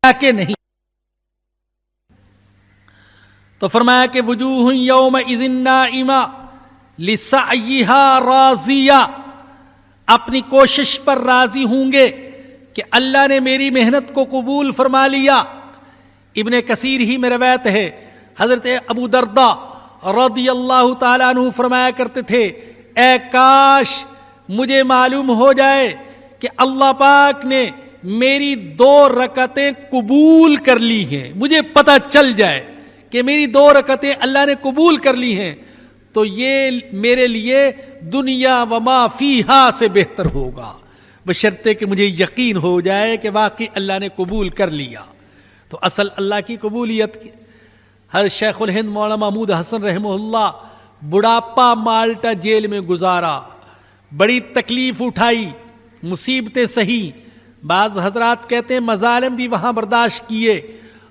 یا کہ نہیں۔ تو فرمایا کہ وجوہ یومئذ ناعمہ لسعیہا راضیہ، اپنی کوشش پر راضی ہوں گے کہ اللہ نے میری محنت کو قبول فرما لیا۔ ابن کثیر ہی میں روایت ہے، حضرت ابو درداء رضی اللہ تعالیٰ عنہ فرمایا کرتے تھے، اے کاش مجھے معلوم ہو جائے کہ اللہ پاک نے میری 2 رکعتیں قبول کر لی ہیں، مجھے پتہ چل جائے کہ میری 2 رکعتیں اللہ نے قبول کر لی ہیں، تو یہ میرے لیے دنیا وما فیہا سے بہتر ہوگا، بشرطے کہ مجھے یقین ہو جائے کہ واقعی اللہ نے قبول کر لیا۔ تو اصل اللہ کی قبولیت کی حضرت شیخ الہند مولانا محمود حسن رحمہ اللہ بڑھاپا مالٹا جیل میں گزارا، بڑی تکلیف اٹھائی، مصیبتیں سہی، بعض حضرات کہتے ہیں مظالم بھی وہاں برداشت کیے،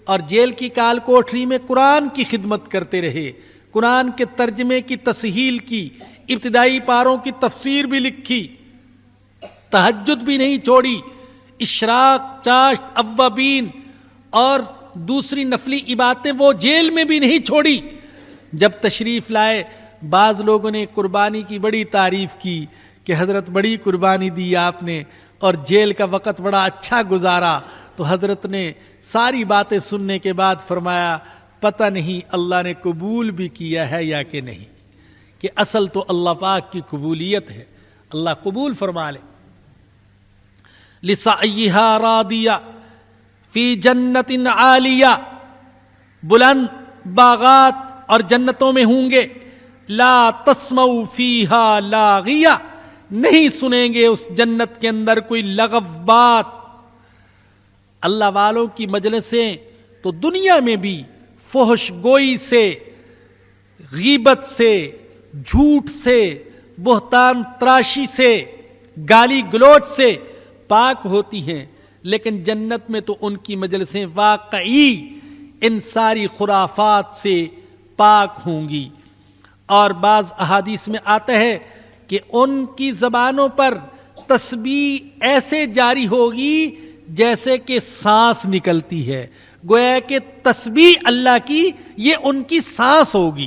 اور جیل کی کال کوٹری میں قرآن کی خدمت کرتے رہے، قرآن کے ترجمے کی تصحیل کی، ابتدائی پاروں کی تفسیر بھی لکھی، تہجد بھی نہیں چھوڑی، اشراق، چاشت، اوابین اور دوسری نفلی عبادتیں وہ جیل میں بھی نہیں چھوڑی۔ جب تشریف لائے بعض لوگوں نے قربانی کی بڑی تعریف کی کہ حضرت بڑی قربانی دی آپ نے اور جیل کا وقت بڑا اچھا گزارا، تو حضرت نے ساری باتیں سننے کے بعد فرمایا پتہ نہیں اللہ نے قبول بھی کیا ہے یا کہ نہیں، کہ اصل تو اللہ پاک کی قبولیت ہے، اللہ قبول فرما لے۔ لسعیہا راضیہ فی جنت عالیہ، بلند باغات اور جنتوں میں ہوں گے، لا تسمع فیہا لاغیہ، نہیں سنیں گے اس جنت کے اندر کوئی لغو بات۔ اللہ والوں کی مجلسیں تو دنیا میں بھی فحش گوئی سے، غیبت سے، جھوٹ سے، بہتان تراشی سے، گالی گلوچ سے پاک ہوتی ہیں، لیکن جنت میں تو ان کی مجلسیں واقعی ان ساری خرافات سے پاک ہوں گی۔ اور بعض احادیث میں آتا ہے کہ ان کی زبانوں پر تسبیح ایسے جاری ہوگی جیسے کہ سانس نکلتی ہے، گویا کہ تسبیح اللہ کی یہ ان کی سانس ہوگی۔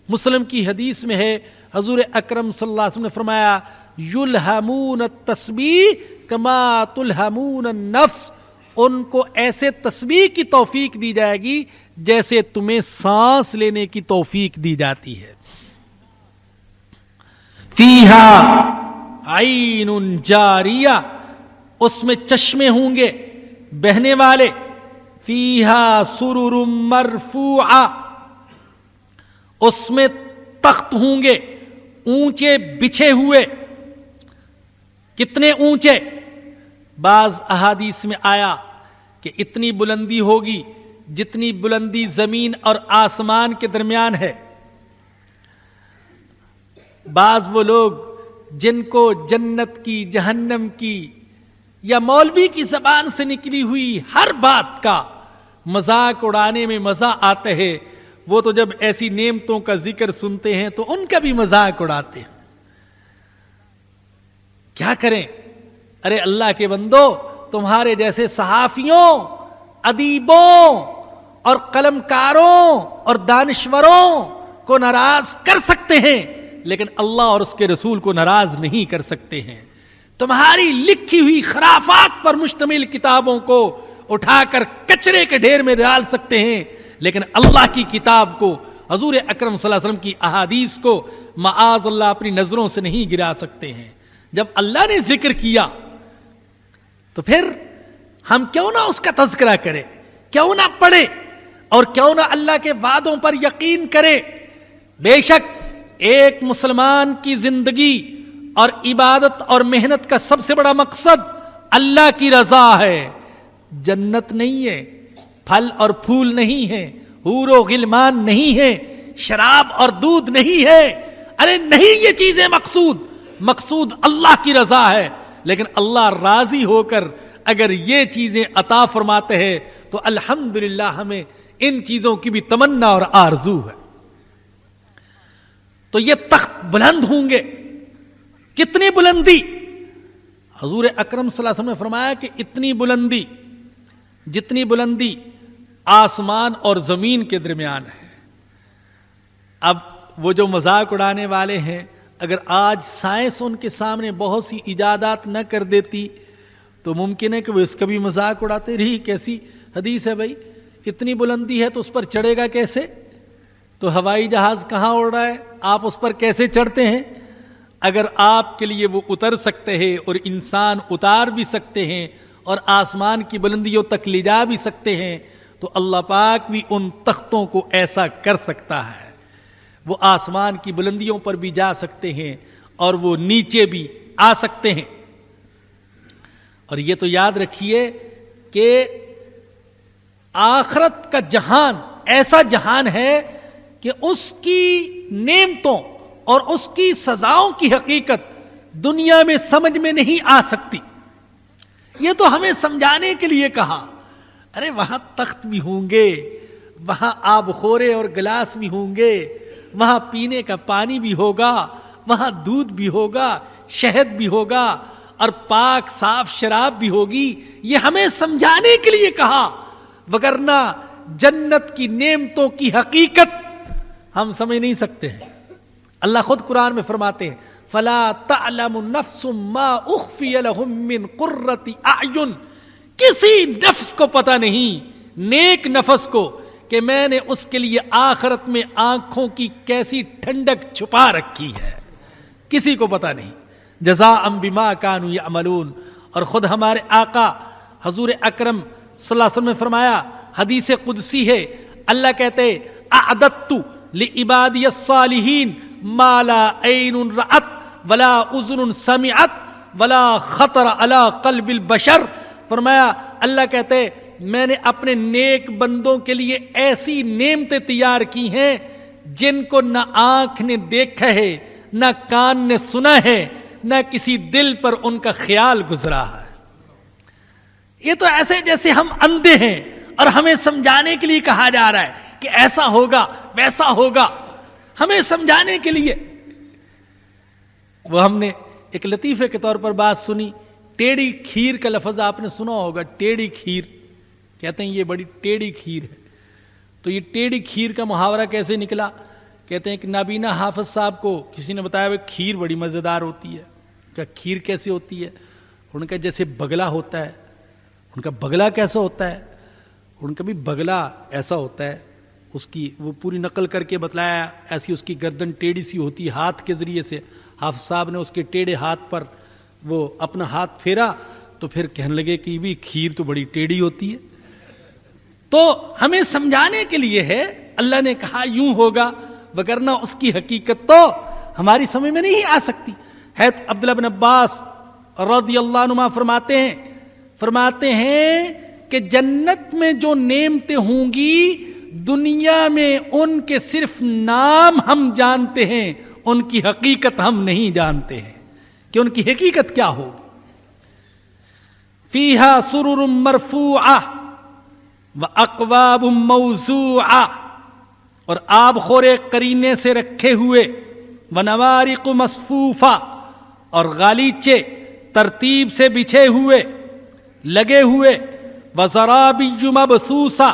مسلم کی حدیث میں ہے، حضور اکرم صلی اللہ علیہ وسلم نے فرمایا یلہمون التسبیح کما تلہمون النفس، ان کو ایسے تسبیح کی توفیق دی جائے گی جیسے تمہیں سانس لینے کی توفیق دی جاتی ہے۔ فیہا عین جاریہ، اس میں چشمے ہوں گے بہنے والے، فیہا سرر مرفوعہ، اس میں تخت ہوں گے اونچے بچھے ہوئے۔ کتنے اونچے؟ بعض احادیث میں آیا کہ اتنی بلندی ہوگی جتنی بلندی زمین اور آسمان کے درمیان ہے۔ بعض وہ لوگ جن کو جنت کی، جہنم کی یا مولوی کی زبان سے نکلی ہوئی ہر بات کا مذاق اڑانے میں مزہ آتا ہے، وہ تو جب ایسی نعمتوں کا ذکر سنتے ہیں تو ان کا بھی مذاق اڑاتے ہیں۔ کیا کریں؟ ارے اللہ کے بندو، تمہارے جیسے صحافیوں، ادیبوں اور قلمکاروں اور دانشوروں کو ناراض کر سکتے ہیں، لیکن اللہ اور اس کے رسول کو ناراض نہیں کر سکتے ہیں۔ تمہاری لکھی ہوئی خرافات پر مشتمل کتابوں کو اٹھا کر کچرے کے ڈھیر میں ڈال سکتے ہیں، لیکن اللہ کی کتاب کو، حضور اکرم صلی اللہ علیہ وسلم کی احادیث کو معاذ اللہ اپنی نظروں سے نہیں گرا سکتے ہیں۔ جب اللہ نے ذکر کیا تو پھر ہم کیوں نہ اس کا تذکرہ کریں، کیوں نہ پڑھیں اور کیوں نہ اللہ کے وعدوں پر یقین کریں۔ بے شک ایک مسلمان کی زندگی اور عبادت اور محنت کا سب سے بڑا مقصد اللہ کی رضا ہے، جنت نہیں ہے، پھل اور پھول نہیں ہے، حور و غلمان نہیں ہے، شراب اور دودھ نہیں ہے۔ ارے نہیں، یہ چیزیں مقصود اللہ کی رضا ہے، لیکن اللہ راضی ہو کر اگر یہ چیزیں عطا فرماتے ہیں تو الحمدللہ ہمیں ان چیزوں کی بھی تمنا اور آرزو ہے۔ تو یہ تخت بلند ہوں گے. کتنی بلندی؟ حضور اکرم صلی اللہ علیہ وسلم نے فرمایا کہ اتنی بلندی جتنی بلندی آسمان اور زمین کے درمیان ہے. اب وہ جو مذاق اڑانے والے ہیں، اگر آج سائنس ان کے سامنے بہت سی ایجادات نہ کر دیتی تو ممکن ہے کہ وہ اس کا بھی مذاق اڑاتے رہی. کیسی حدیث ہے بھائی؟ اتنی بلندی ہے تو اس پر چڑھے گا کیسے؟ تو ہوائی جہاز کہاں اڑ رہا ہے، آپ اس پر کیسے چڑھتے ہیں؟ اگر آپ کے لیے وہ اتر سکتے ہیں اور انسان اتار بھی سکتے ہیں اور آسمان کی بلندیوں تک لے جا بھی سکتے ہیں تو اللہ پاک بھی ان تختوں کو ایسا کر سکتا ہے. وہ آسمان کی بلندیوں پر بھی جا سکتے ہیں اور وہ نیچے بھی آ سکتے ہیں. اور یہ تو یاد رکھیے کہ آخرت کا جہان ایسا جہان ہے کہ اس کی نعمتوں اور اس کی سزاؤں کی حقیقت دنیا میں سمجھ میں نہیں آ سکتی. یہ تو ہمیں سمجھانے کے لیے کہا. ارے وہاں تخت بھی ہوں گے، وہاں آب خورے اور گلاس بھی ہوں گے، وہاں پینے کا پانی بھی ہوگا، وہاں دودھ بھی ہوگا، شہد بھی ہوگا اور پاک صاف شراب بھی ہوگی. یہ ہمیں سمجھانے کے لیے کہا، وگرنہ جنت کی نعمتوں کی حقیقت ہم سمجھ نہیں سکتے ہیں. اللہ خود قرآن میں فرماتے ہیں فَلَا تَعْلَمُ نَفْسٌ مَّا أُخْفِيَ لَهُم مِّن قُرَّةِ أَعْيُن. کسی نفس کو پتہ نہیں، نیک نفس کو، کہ میں نے اس کے لیے آخرت میں آنکھوں کی کیسی ٹھنڈک چھپا رکھی ہے. کسی کو پتہ نہیں. جزاء بما كانوا يعملون. اور خود ہمارے آقا حضور اکرم صلی اللہ علیہ وسلم نے فرمایا، حدیث قدسی ہے، اللہ کہتے اعددت لعبادی الصالحین ما لا عین رأت ولا اذن سمعت ولا خطر علی قلب البشر. فرمایا اللہ کہتے میں نے اپنے نیک بندوں کے لیے ایسی نعمتیں تیار کی ہیں جن کو نہ آنکھ نے دیکھا ہے، نہ کان نے سنا ہے، نہ کسی دل پر ان کا خیال گزرا ہے. یہ تو ایسے جیسے ہم اندھے ہیں اور ہمیں سمجھانے کے لیے کہا جا رہا ہے کہ ایسا ہوگا ویسا ہوگا، ہمیں سمجھانے کے لیے. وہ ہم نے ایک لطیفے کے طور پر بات سنی، ٹیڑھی کھیر کا لفظ آپ نے سنا ہوگا. ٹیڑھی کھیر کہتے ہیں یہ بڑی ٹیڑھی کھیر ہے. تو یہ ٹیڑھی کھیر کا محاورہ کیسے نکلا؟ کہتے ہیں کہ نابینا حافظ صاحب کو کسی نے بتایا کہ کھیر بڑی مزیدار ہوتی ہے. کہ کھیر کیسے ہوتی ہے؟ ان کا جیسے بگلا ہوتا ہے. ان کا بگلا کیسا ہوتا ہے؟ ان کا بھی بگلا ایسا ہوتا ہے، اس کی وہ پوری نقل کر کے بتلایا. ایسی اس کی گردن ٹیڑھی سی ہوتی ہے، ہاتھ کے ذریعے سے حافظ صاحب نے اس کے ٹیڑھے ہاتھ پر وہ اپنا ہاتھ پھیرا تو پھر کہنے لگے کہ بھی کھیر تو بڑی ٹیڑھی ہوتی ہے. تو ہمیں سمجھانے کے لیے ہے، اللہ نے کہا یوں ہوگا، وگرنہ اس کی حقیقت تو ہماری سمجھ میں نہیں آ سکتی. حضرت عبداللہ بن عباس رضی اللہ عنہما فرماتے ہیں کہ جنت میں جو نعمتیں ہوں گی دنیا میں ان کے صرف نام ہم جانتے ہیں، ان کی حقیقت ہم نہیں جانتے ہیں کہ ان کی حقیقت کیا ہوگی. فیہا سرر مرفوعہ واکواب موضوعہ، اور آب خورے قرینے سے رکھے ہوئے، ونوارق مصفوفہ، اور غالیچے ترتیب سے بچھے ہوئے لگے ہوئے، وزرابی مبثوثہ،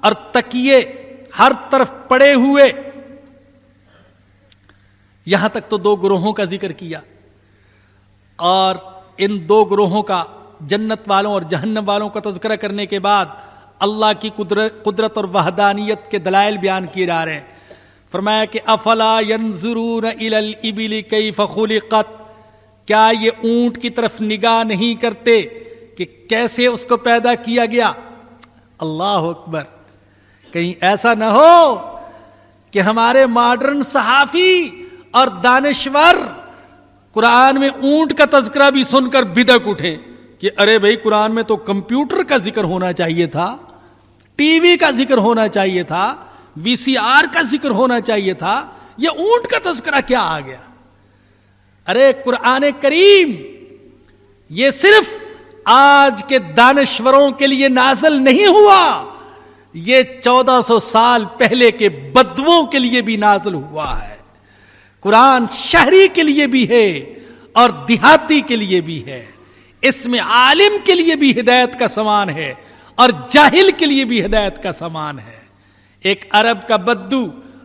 اور تکیے ہر طرف پڑے ہوئے. یہاں تک تو دو گروہوں کا ذکر کیا، اور ان دو گروہوں کا، جنت والوں اور جہنم والوں کا تذکرہ کرنے کے بعد اللہ کی قدرت اور وحدانیت کے دلائل بیان کیے جا رہے ہیں. فرمایا کہ افلا ينظرون الى الابل کیف خلقت، کیا یہ اونٹ کی طرف نگاہ نہیں کرتے کہ کیسے اس کو پیدا کیا گیا. اللہ اکبر. کہیں ایسا نہ ہو کہ ہمارے ماڈرن صحافی اور دانشور قرآن میں اونٹ کا تذکرہ بھی سن کر بدک اٹھے کہ ارے بھائی قرآن میں تو کمپیوٹر کا ذکر ہونا چاہیے تھا، ٹی وی کا ذکر ہونا چاہیے تھا، وی سی آر کا ذکر ہونا چاہیے تھا، یہ اونٹ کا تذکرہ کیا آ گیا؟ ارے قرآن کریم یہ صرف آج کے دانشوروں کے لیے نازل نہیں ہوا، یہ 1400 سال پہلے کے بدووں کے لیے بھی نازل ہوا ہے. قرآن شہری کے لیے بھی ہے اور دیہاتی کے لیے بھی ہے. اس میں عالم کے لیے بھی ہدایت کا سامان ہے اور جاہل کے لیے بھی ہدایت کا سامان ہے. ایک عرب کا بدو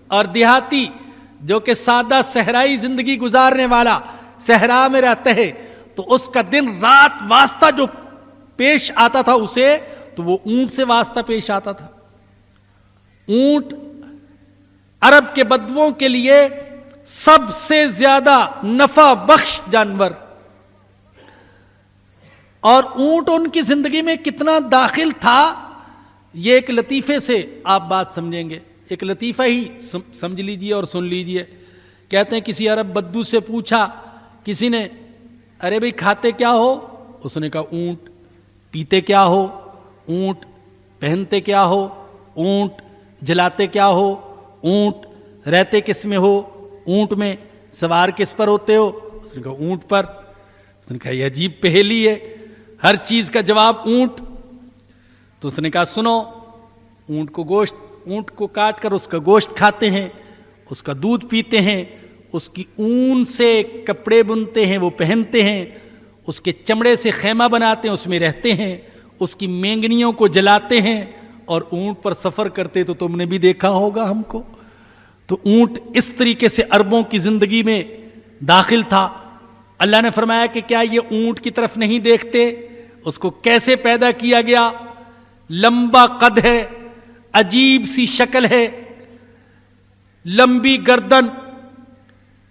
اور دیہاتی جو کہ سادہ صحرائی زندگی گزارنے والا صحرا میں رہتا ہے تو اس کا دن رات واسطہ جو پیش آتا تھا اسے, تو وہ اونٹ سے واسطہ پیش آتا تھا. اونٹ عرب کے بدوؤں کے لیے سب سے زیادہ نفع بخش جانور, اور اونٹ ان کی زندگی میں کتنا داخل تھا یہ ایک لطیفے سے آپ بات سمجھیں گے. ایک لطیفہ ہی سمجھ لیجئے اور سن لیجئے. کہتے ہیں کسی عرب بدو سے پوچھا کسی نے, ارے بھئی کھاتے کیا ہو؟ اس نے کہا اونٹ. پیتے کیا ہو؟ اونٹ. پہنتے کیا ہو؟ اونٹ. جلاتے کیا ہو؟ اونٹ. رہتے کس میں ہو؟ اونٹ میں. سوار کس پر ہوتے ہو؟ اس نے کہا اونٹ پر. اس نے کہا یہ عجیب پہیلی ہے, ہر چیز کا جواب اونٹ. تو اس نے کہا سنو, اونٹ کو کاٹ کر اس کا گوشت کھاتے ہیں, اس کا دودھ پیتے ہیں, اس کی اون سے کپڑے بنتے ہیں وہ پہنتے ہیں, اس کے چمڑے سے خیمہ بناتے ہیں اس میں رہتے ہیں, اس کی مینگنیوں کو جلاتے ہیں اور اونٹ پر سفر کرتے. تو تم نے بھی دیکھا ہوگا ہم کو. تو اونٹ اس طریقے سے عربوں کی زندگی میں داخل تھا. اللہ نے فرمایا کہ کیا یہ اونٹ کی طرف نہیں دیکھتے, اس کو کیسے پیدا کیا گیا, لمبا قد ہے, عجیب سی شکل ہے, لمبی گردن.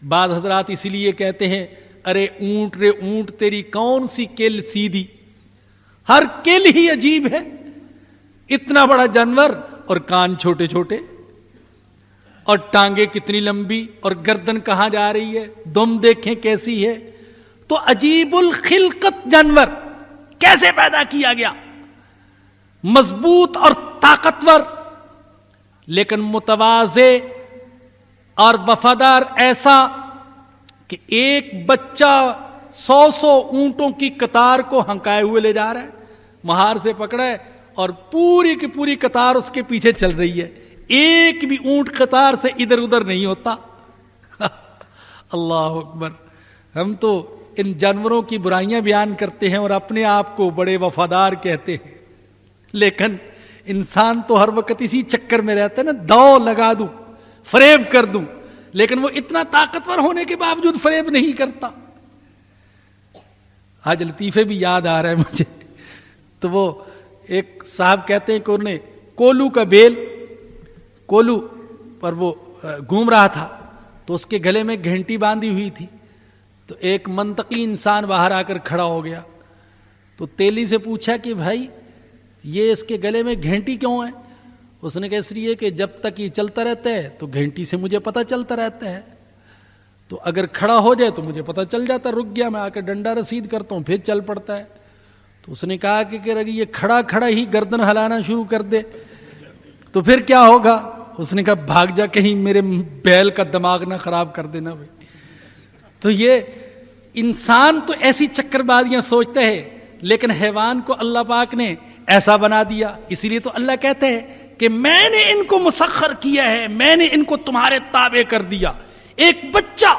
بعض حضرات اسی لیے کہتے ہیں ارے اونٹ رے اونٹ تیری کون سی کیل سیدھی, ہر کیل ہی عجیب ہے. اتنا بڑا جانور اور کان چھوٹے چھوٹے اور ٹانگیں کتنی لمبی اور گردن کہاں جا رہی ہے, دم دیکھیں کیسی ہے. تو عجیب الخلقت جانور کیسے پیدا کیا گیا, مضبوط اور طاقتور لیکن متواضع اور وفادار, ایسا کہ ایک بچہ 100 اونٹوں کی قطار کو ہنکائے ہوئے لے جا رہا ہے, مہار سے پکڑا ہے اور پوری کی پوری قطار اس کے پیچھے چل رہی ہے, ایک بھی اونٹ قطار سے ادھر ادھر نہیں ہوتا. اللہ اکبر. ہم تو ان جانوروں کی برائیاں بیان کرتے ہیں اور اپنے آپ کو بڑے وفادار کہتے ہیں, لیکن انسان تو ہر وقت اسی چکر میں رہتا ہے نا, داؤ لگا دوں, فریب کر دوں, لیکن وہ اتنا طاقتور ہونے کے باوجود فریب نہیں کرتا. آج لطیفے بھی یاد آ رہا ہے مجھے. تو وہ ایک صاحب کہتے ہیں کہ انہوں نے کولو کا بیل, کولو پر وہ گھوم رہا تھا تو اس کے گلے میں گھنٹی باندھی ہوئی تھی. تو ایک منطقی انسان باہر آ کر کھڑا ہو گیا, تو تیلی سے پوچھا کہ بھائی یہ اس کے گلے میں گھنٹی کیوں ہے؟ اس نے کہا اس لیے کہ جب تک یہ چلتا رہتا ہے تو گھنٹی سے مجھے پتہ چلتا رہتا ہے, تو اگر کھڑا ہو جائے تو مجھے پتہ چل جاتا, رک گیا میں آ کے ڈنڈا رسید کرتا ہوں پھر چل پڑتا ہے. تو اس نے کہا کہ اگر یہ کھڑا کھڑا ہی گردن ہلانا شروع کر دے تو پھر کیا ہوگا؟ اس نے کہا بھاگ جا, کہیں میرے بیل کا دماغ نہ خراب کر دینا بھائی. تو یہ انسان تو ایسی چکر بازیاں سوچتا ہے, لیکن حیوان کو اللہ پاک نے ایسا بنا دیا. اسی لیے تو اللہ کہتے ہیں کہ میں نے ان کو مسخر کیا ہے, میں نے ان کو تمہارے تابع کر دیا. ایک بچہ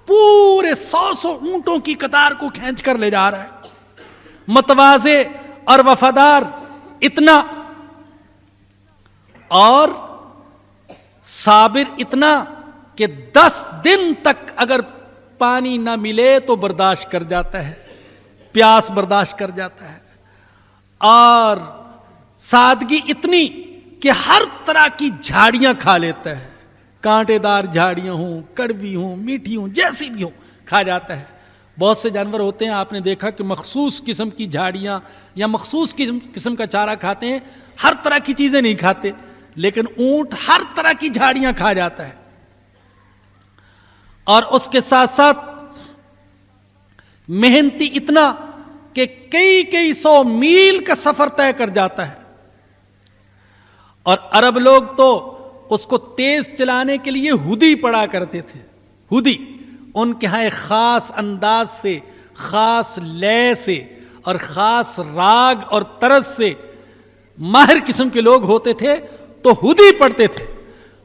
پورے 100 اونٹوں کی قطار کو کھینچ کر لے جا رہا ہے, متواضع اور وفادار اتنا, اور صابر اتنا کہ 10 دن تک اگر پانی نہ ملے تو برداشت کر جاتا ہے, پیاس برداشت کر جاتا ہے. اور سادگی اتنی کہ ہر طرح کی جھاڑیاں کھا لیتا ہے, کانٹے دار جھاڑیاں ہوں, کڑوی ہوں, میٹھی ہوں, جیسی بھی ہوں کھا جاتا ہے. بہت سے جانور ہوتے ہیں آپ نے دیکھا کہ مخصوص قسم کی جھاڑیاں یا مخصوص قسم کا چارہ کھاتے ہیں, ہر طرح کی چیزیں نہیں کھاتے, لیکن اونٹ ہر طرح کی جھاڑیاں کھا جاتا ہے. اور اس کے ساتھ ساتھ محنتی اتنا کہ کئی 100 میل کا سفر طے کر جاتا ہے. اور عرب لوگ تو اس کو تیز چلانے کے لیے ہدی پڑا کرتے تھے. ہدی ان کے ہاں ایک خاص انداز سے, خاص لے سے اور خاص راگ اور طرز سے ماہر قسم کے لوگ ہوتے تھے, تو ہدی پڑھتے تھے.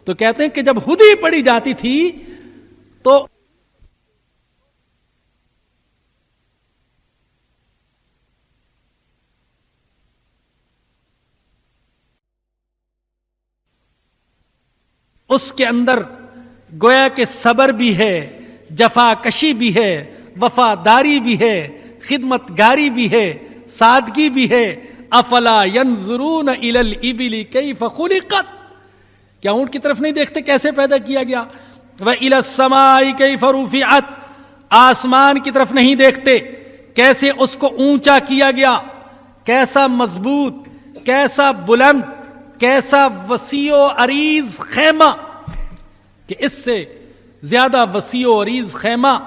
تو کہتے ہیں کہ جب ہدی پڑھی جاتی تھی تو اس کے اندر گویا کہ صبر بھی ہے، جفا کشی بھی ہے، وفاداری بھی ہے، خدمت گاری بھی ہے، سادگی بھی ہے. افلا ينظرون الى الابل كيف خلقت، کیا اونٹ کی طرف نہیں دیکھتے کیسے پیدا کیا گیا؟ وَإِلَى السَّمَاءِ كَيْفَ رُفِعَتْ، آسمان کی طرف نہیں دیکھتے کیسے اس کو اونچا کیا گیا، کیسا مضبوط، کیسا بلند، کیسا وسیع و عریض خیمہ، کہ اس سے زیادہ وسیع و عریض خیمہ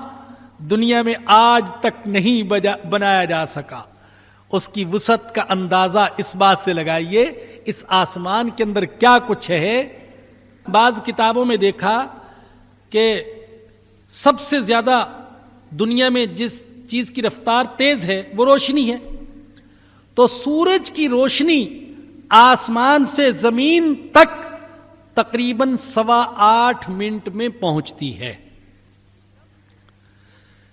دنیا میں آج تک نہیں بنایا جا سکا. اس کی وسعت کا اندازہ اس بات سے لگائیے اس آسمان کے اندر کیا کچھ ہے. بعض کتابوں میں دیکھا کہ سب سے زیادہ دنیا میں جس چیز کی رفتار تیز ہے وہ روشنی ہے. تو سورج کی روشنی آسمان سے زمین تک تقریباً 8.25 منٹ میں پہنچتی ہے،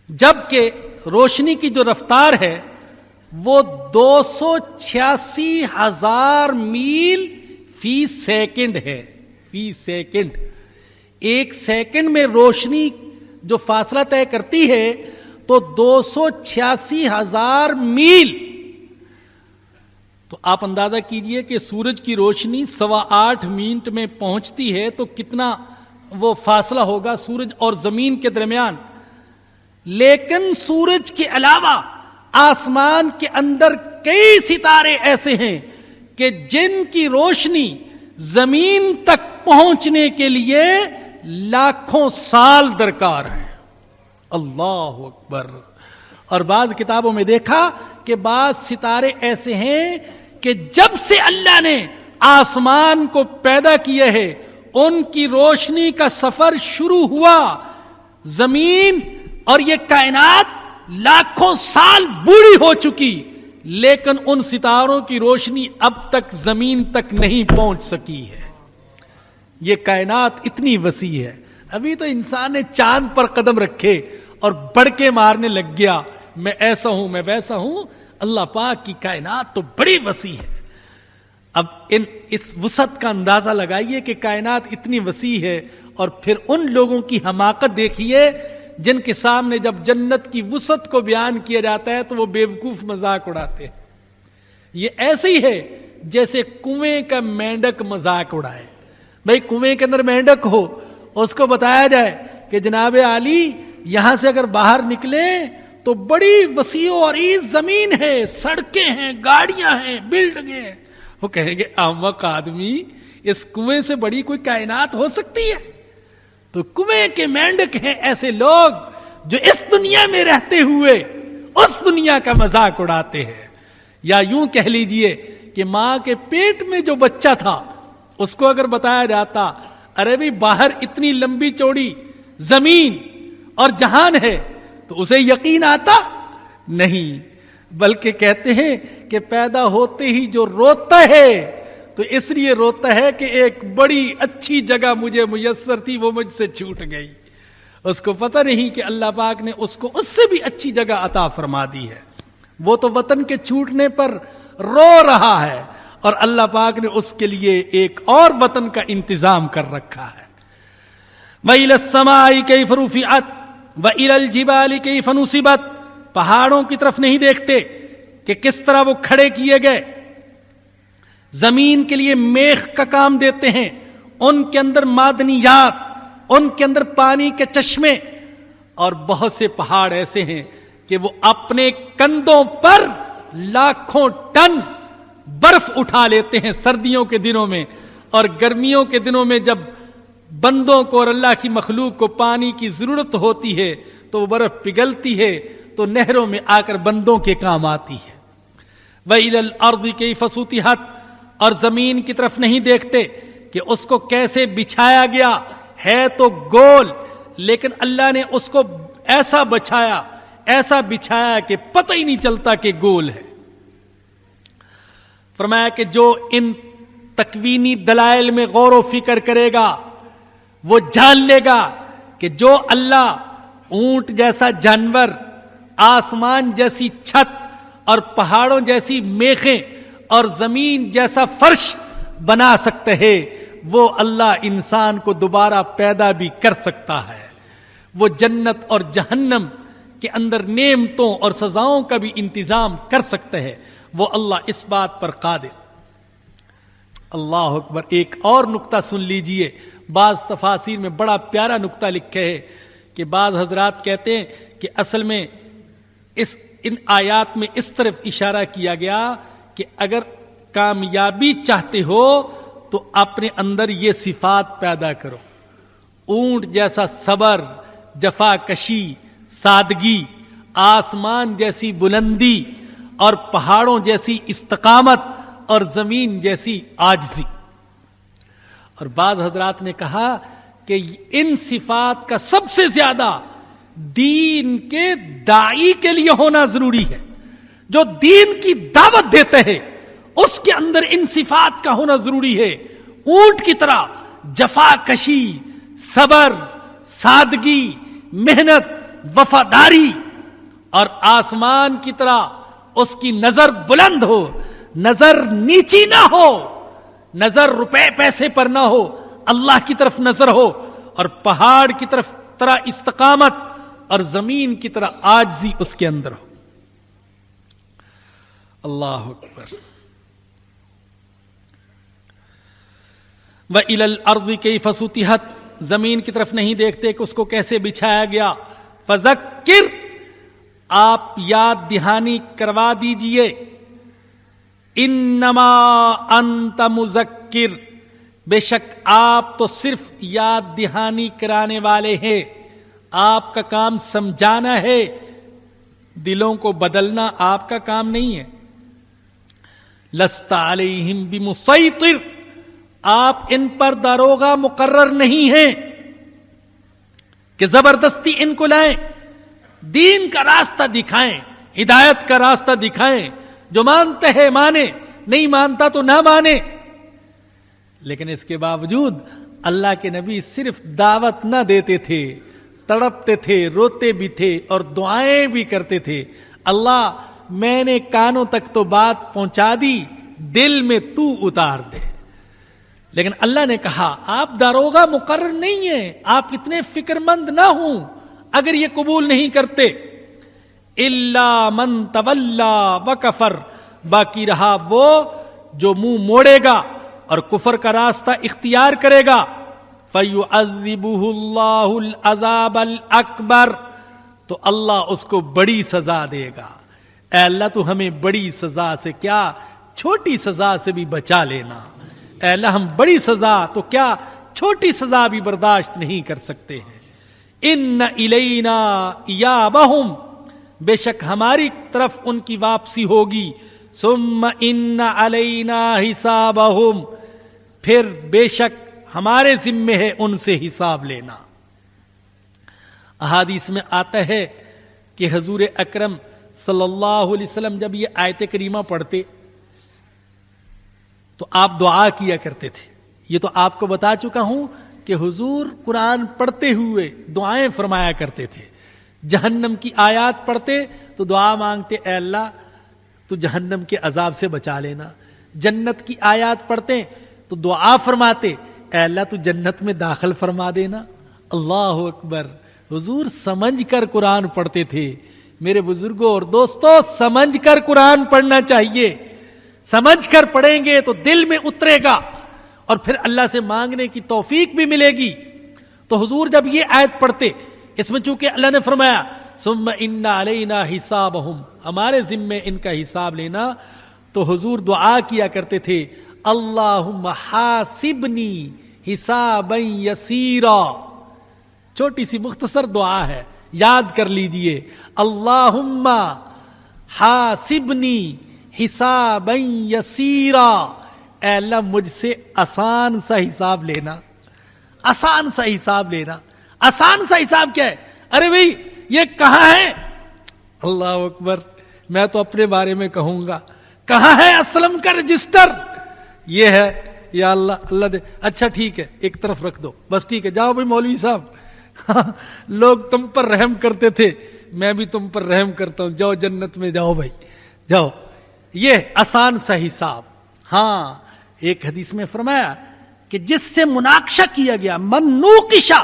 جبکہ روشنی کی جو رفتار ہے وہ 286,000 میل فی سیکنڈ ہے. فی سیکنڈ، ایک سیکنڈ میں روشنی جو فاصلہ طے کرتی ہے تو 286,000 میل. تو آپ اندازہ کیجئے کہ سورج کی روشنی 8.25 منٹ میں پہنچتی ہے تو کتنا وہ فاصلہ ہوگا سورج اور زمین کے درمیان. لیکن سورج کے علاوہ آسمان کے اندر کئی ستارے ایسے ہیں کہ جن کی روشنی زمین تک پہنچنے کے لیے لاکھوں سال درکار ہے. اللہ اکبر. اور بعض کتابوں میں دیکھا کہ بعض ستارے ایسے ہیں کہ جب سے اللہ نے آسمان کو پیدا کیا ہے ان کی روشنی کا سفر شروع ہوا. زمین اور یہ کائنات لاکھوں سال بوڑھی ہو چکی لیکن ان ستاروں کی روشنی اب تک زمین تک نہیں پہنچ سکی ہے. یہ کائنات اتنی وسیع ہے. ابھی تو انسان نے چاند پر قدم رکھے اور بڑکے مارنے لگ گیا میں ایسا ہوں میں ویسا ہوں. اللہ پاک کی کائنات تو بڑی وسیع ہے. اب اس وسعت کا اندازہ لگائیے کہ کائنات اتنی وسیع ہے اور پھر ان لوگوں کی حماقت دیکھیے جن کے سامنے جب جنت کی وسعت کو بیان کیا جاتا ہے تو وہ بیوقوف مذاق اڑاتے ہیں. یہ ایسے ہی ہے جیسے کنویں کا مینڈک مذاق اڑائے. بھئی کنویں کے اندر مینڈک ہو اس کو بتایا جائے کہ جناب عالی یہاں سے اگر باہر نکلیں تو بڑی وسیع و عریض زمین ہے، سڑکیں ہیں، گاڑیاں ہیں، بلڈنگیں ہیں. وہ کہیں گے احمق آدمی اس کنویں سے بڑی کوئی کائنات ہو سکتی ہے؟ تو کنویں کے مینڈک ہیں ایسے لوگ جو اس دنیا میں رہتے ہوئے اس دنیا کا مذاق اڑاتے ہیں. یا یوں کہہ لیجئے کہ ماں کے پیٹ میں جو بچہ تھا اس کو اگر بتایا جاتا ارے بھی باہر اتنی لمبی چوڑی زمین اور جہان ہے تو اسے یقین آتا نہیں، بلکہ کہتے ہیں کہ پیدا ہوتے ہی جو روتا ہے تو اس لیے روتا ہے کہ ایک بڑی اچھی جگہ مجھے میسر تھی وہ مجھ سے چھوٹ گئی. اس کو پتہ نہیں کہ اللہ پاک نے اس کو اس سے بھی اچھی جگہ عطا فرما دی ہے. وہ تو وطن کے چھوٹنے پر رو رہا ہے اور اللہ پاک نے اس کے لیے ایک اور وطن کا انتظام کر رکھا ہے. وَإِلَى السَّمَاءِ كَيْفَ رُفِعَتْ وَإِلَى الْجِبَالِ كَيْفَ نُصِبَتْ، پہاڑوں کی طرف نہیں دیکھتے کہ کس طرح وہ کھڑے کیے گئے. زمین کے لیے میخ کا کام دیتے ہیں، ان کے اندر معدنیات، ان کے اندر پانی کے چشمے، اور بہت سے پہاڑ ایسے ہیں کہ وہ اپنے کندھوں پر لاکھوں ٹن برف اٹھا لیتے ہیں سردیوں کے دنوں میں، اور گرمیوں کے دنوں میں جب بندوں کو اور اللہ کی مخلوق کو پانی کی ضرورت ہوتی ہے تو وہ برف پگھلتی ہے تو نہروں میں آ کر بندوں کے کام آتی ہے. وَإِلَى الْأَرْضِ كَيْفَ سُطِحَتْ، اور زمین کی طرف نہیں دیکھتے کہ اس کو کیسے بچھایا گیا ہے تو گول، لیکن اللہ نے اس کو ایسا بچھایا کہ پتہ ہی نہیں چلتا کہ گول ہے. فرمایا کہ جو ان تکوینی دلائل میں غور و فکر کرے گا وہ جان لے گا کہ جو اللہ اونٹ جیسا جانور، آسمان جیسی چھت اور پہاڑوں جیسی میخیں اور زمین جیسا فرش بنا سکتے ہے، وہ اللہ انسان کو دوبارہ پیدا بھی کر سکتا ہے۔ وہ جنت اور جہنم کے اندر نعمتوں اور سزاؤں کا بھی انتظام کر سکتے ہیں، وہ اللہ اس بات پر قادر۔ اللہ اکبر۔ ایک اور نقطہ سن لیجئے، بعض تفاسیر میں بڑا پیارا نقطہ لکھے ہے کہ بعض حضرات کہتے ہیں کہ اصل میں ان آیات میں اس طرف اشارہ کیا گیا کہ اگر کامیابی چاہتے ہو تو اپنے اندر یہ صفات پیدا کرو، اونٹ جیسا صبر، جفا کشی، سادگی، آسمان جیسی بلندی اور پہاڑوں جیسی استقامت اور زمین جیسی عاجزی۔ اور بعض حضرات نے کہا کہ ان صفات کا سب سے زیادہ دین کے داعی کے لیے ہونا ضروری ہے۔ جو دین کی دعوت دیتے ہیں اس کے اندر ان صفات کا ہونا ضروری ہے۔ اونٹ کی طرح جفا کشی، صبر، سادگی، محنت، وفاداری، اور آسمان کی طرح اس کی نظر بلند ہو، نظر نیچی نہ ہو، نظر روپے پیسے پر نہ ہو، اللہ کی طرف نظر ہو، اور پہاڑ کی طرح استقامت اور زمین کی طرح عاجزی اس کے اندر ہو۔ اللہ اکبر۔ وَإِلَى الْأَرْضِ كَيْفَ سُطِحَتْ، زمین کی طرف نہیں دیکھتے کہ اس کو کیسے بچھایا گیا۔ فَذَكِّرْ، آپ یاد دہانی کروا دیجئے۔ انما انت مذکر، بے شک آپ تو صرف یاد دہانی کرانے والے ہیں، آپ کا کام سمجھانا ہے، دلوں کو بدلنا آپ کا کام نہیں ہے۔ لست علیہم بمسیطر، آپ ان پر داروغہ مقرر نہیں ہیں کہ زبردستی ان کو لائیں، دین کا راستہ دکھائیں، ہدایت کا راستہ دکھائیں، جو مانتے ہیں مانے، نہیں مانتا تو نہ مانے۔ لیکن اس کے باوجود اللہ کے نبی صرف دعوت نہ دیتے تھے، تڑپتے تھے، روتے بھی تھے اور دعائیں بھی کرتے تھے۔ اللہ میں نے کانوں تک تو بات پہنچا دی، دل میں تو اتار دے۔ لیکن اللہ نے کہا آپ داروغہ مقرر نہیں ہیں، آپ اتنے فکر مند نہ ہوں اگر یہ قبول نہیں کرتے۔ الا من تولا وکفر، باقی رہا وہ جو منہ موڑے گا اور کفر کا راستہ اختیار کرے گا۔ فَيُعَذِّبُهُ اللَّهُ الْعَذَابَ الْأَكْبَرَ، تو اللہ اس کو بڑی سزا دے گا۔ اے اللہ تو ہمیں بڑی سزا سے کیا، چھوٹی سزا سے بھی بچا لینا۔ اے اللہ ہم بڑی سزا تو کیا چھوٹی سزا بھی برداشت نہیں کر سکتے ہیں۔ ان الینا ایابہم، بے شک ہماری طرف ان کی واپسی ہوگی۔ ثم ان علینا حسابہم، پھر بے شک ہمارے ذمے ہے ان سے حساب لینا۔ احادیث میں آتا ہے کہ حضور اکرم صلی اللہ علیہ وسلم جب یہ آیت کریمہ پڑھتے تو آپ دعا کیا کرتے تھے۔ یہ تو آپ کو بتا چکا ہوں کہ حضور قرآن پڑھتے ہوئے دعائیں فرمایا کرتے تھے۔ جہنم کی آیات پڑھتے تو دعا مانگتے، اے اللہ تو جہنم کے عذاب سے بچا لینا۔ جنت کی آیات پڑھتے تو دعا فرماتے، اے اللہ تو جنت میں داخل فرما دینا۔ اللہ اکبر۔ حضور سمجھ کر قرآن پڑھتے تھے۔ میرے بزرگوں اور دوستوں، سمجھ کر قرآن پڑھنا چاہیے۔ سمجھ کر پڑھیں گے تو دل میں اترے گا اور پھر اللہ سے مانگنے کی توفیق بھی ملے گی۔ تو حضور جب یہ آیت پڑھتے، اس میں چونکہ اللہ نے فرمایا ثم ان علینا حسابہم، ہمارے ذمے ان کا حساب لینا، تو حضور دعا کیا کرتے تھے اللہم حاسبنی حسابا یسیرا۔ چھوٹی سی مختصر دعا ہے، یاد کر لیجئے، اللہم حاسبنی حسابا یسیرا، اے اللہ مجھ سے آسان سا حساب لینا۔ آسان سا حساب لینا۔ آسان سا حساب کیا ہے؟ ارے بھائی یہ کہاں ہے؟ اللہ اکبر۔ میں تو اپنے بارے میں کہوں گا، کہاں ہے اسلم کا رجسٹر؟ یہ ہے، یا اللہ اللہ دے، اچھا ٹھیک ہے ایک طرف رکھ دو، بس ٹھیک ہے، جاؤ بھائی مولوی صاحب لوگ تم پر رحم کرتے تھے، میں بھی تم پر رحم کرتا ہوں، جاؤ جنت میں جاؤ بھائی جاؤ. یہ آسان سا حساب. ہاں ایک حدیث میں فرمایا کہ جس سے مناقشہ کیا گیا، من نوقشا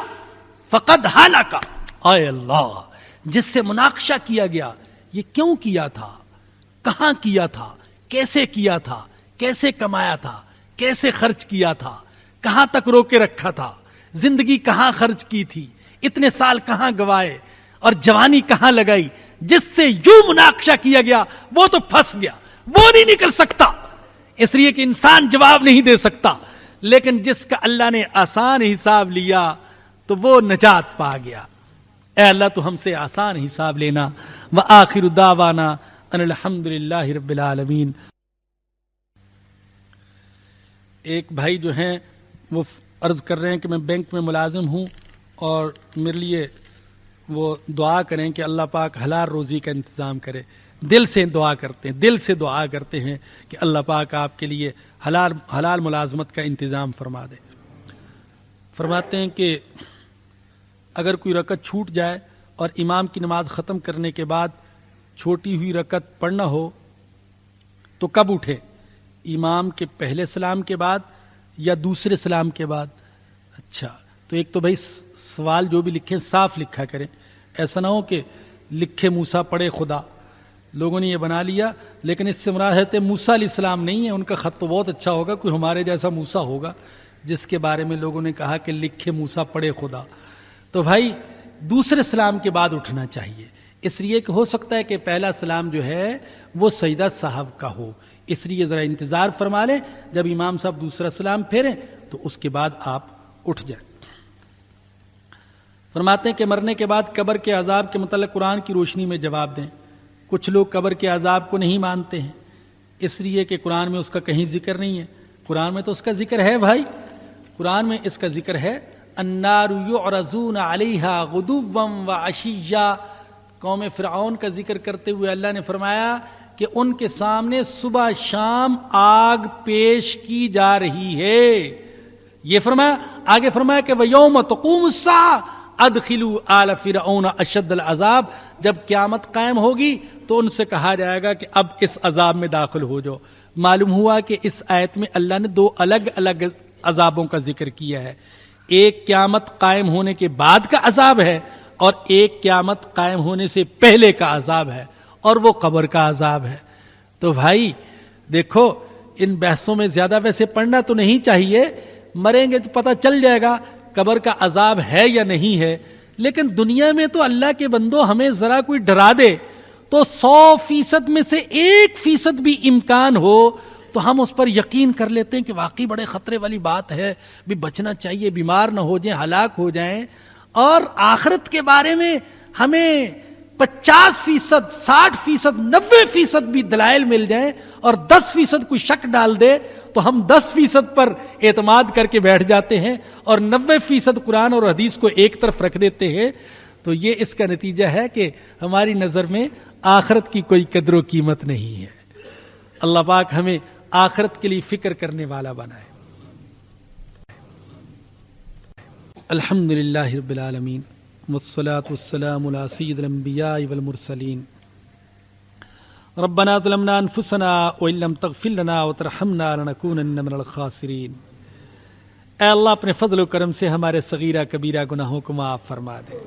فقد ہلاکا. آئے اللہ، جس سے مناقشہ کیا گیا، یہ کیوں کیا تھا، کہاں کیا تھا، کیسے کیا تھا، کیسے کمایا تھا، کیسے خرچ کیا تھا، کہاں تک روکے رکھا تھا، زندگی کہاں خرچ کی تھی، اتنے سال کہاں گوائے اور جوانی کہاں لگائی. جس سے یوں مناقشہ کیا گیا وہ تو پھنس گیا، وہ نہیں نکل سکتا، اس لیے کہ انسان جواب نہیں دے سکتا. لیکن جس کا اللہ نے آسان حساب لیا تو وہ نجات پا گیا. اے اللہ تو ہم سے آسان حساب لینا. وآخر دعوانا ان الحمد للہ رب العالمین. ایک بھائی جو ہیں وہ عرض کر رہے ہیں کہ میں بینک میں ملازم ہوں اور میرے لیے وہ دعا کریں کہ اللہ پاک حلال روزی کا انتظام کرے. دل سے دعا کرتے ہیں، دل سے دعا کرتے ہیں کہ اللہ پاک آپ کے لیے حلال ملازمت کا انتظام فرما دے. فرماتے ہیں کہ اگر کوئی رکعت چھوٹ جائے اور امام کی نماز ختم کرنے کے بعد چھوٹی ہوئی رکعت پڑھنا ہو تو کب اٹھے؟ امام کے پہلے سلام کے بعد یا دوسرے سلام کے بعد؟ اچھا، تو ایک تو بھائی سوال جو بھی لکھیں صاف لکھا کریں، ایسا نہ ہو کہ لکھے موسیٰ پڑھے خدا. لوگوں نے یہ بنا لیا، لیکن اس سے مراد ہے موسیٰ علیہ السلام نہیں ہے. ان کا خط تو بہت اچھا ہوگا، کوئی ہمارے جیسا موسیٰ ہوگا جس کے بارے میں لوگوں نے کہا کہ لکھے موسیٰ پڑھے خدا. تو بھائی دوسرے سلام کے بعد اٹھنا چاہیے، اس لیے کہ ہو سکتا ہے کہ پہلا سلام جو ہے وہ سجدہ صاحب کا ہو. اس لیے ذرا انتظار فرما لیں، جب امام صاحب دوسرا سلام پھیریں تو اس کے بعد آپ اٹھ جائیں. فرماتے ہیں کہ مرنے کے بعد قبر کے عذاب کے متعلق قرآن کی روشنی میں جواب دیں. کچھ لوگ قبر کے عذاب کو نہیں مانتے ہیں، اس لیے کہ قرآن میں اس کا کہیں ذکر نہیں ہے. قرآن میں تو اس کا ذکر ہے بھائی، قرآن میں اس کا ذکر ہے. النار یعرضون علیہا غدوا وعشیا. قوم فرعون کا ذکر کرتے ہوئے اللہ نے فرمایا کہ ان کے سامنے صبح شام آگ پیش کی جا رہی ہے. یہ فرمایا، آگے فرمایا کہ وَيَوْمَ تَقُومُ السَّاعَةُ ادخلوا آل فرعون اشد العذاب. جب قیامت قائم ہوگی تو ان سے کہا جائے گا کہ اب اس عذاب میں داخل ہو جاؤ. معلوم ہوا کہ اس آیت میں اللہ نے دو الگ الگ عذابوں کا ذکر کیا ہے. ایک قیامت قائم ہونے کے بعد کا عذاب ہے اور ایک قیامت قائم ہونے سے پہلے کا عذاب ہے، اور وہ قبر کا عذاب ہے. تو بھائی دیکھو، ان بحثوں میں زیادہ ویسے پڑھنا تو نہیں چاہیے، مریں گے تو پتہ چل جائے گا قبر کا عذاب ہے یا نہیں ہے. لیکن دنیا میں تو اللہ کے بندو ہمیں ذرا کوئی ڈرا دے تو 100% میں سے 1% بھی امکان ہو تو ہم اس پر یقین کر لیتے ہیں کہ واقعی بڑے خطرے والی بات ہے، بھی بچنا چاہیے، بیمار نہ ہو جائیں، ہلاک ہو جائیں. اور آخرت کے بارے میں ہمیں 50%، 60%، 90% بھی دلائل مل جائیں اور 10% کوئی شک ڈال دے تو ہم 10% پر اعتماد کر کے بیٹھ جاتے ہیں اور 90% قرآن اور حدیث کو ایک طرف رکھ دیتے ہیں. تو یہ اس کا نتیجہ ہے کہ ہماری نظر میں آخرت کی کوئی قدر و قیمت نہیں ہے. اللہ پاک ہمیں آخرت کے لیے فکر کرنے والا بنائے. الحمد للہ رب العالمین والصلاة والسلام علی سید الانبیاء والمرسلین. ربنا ظلمنا انفسنا وان لم تغفر لنا وترحمنا لنکونن من الخاسرین. اے اللہ اپنے فضل و کرم سے ہمارے صغیرہ کبیرہ گناہوں کو معاف فرما دے.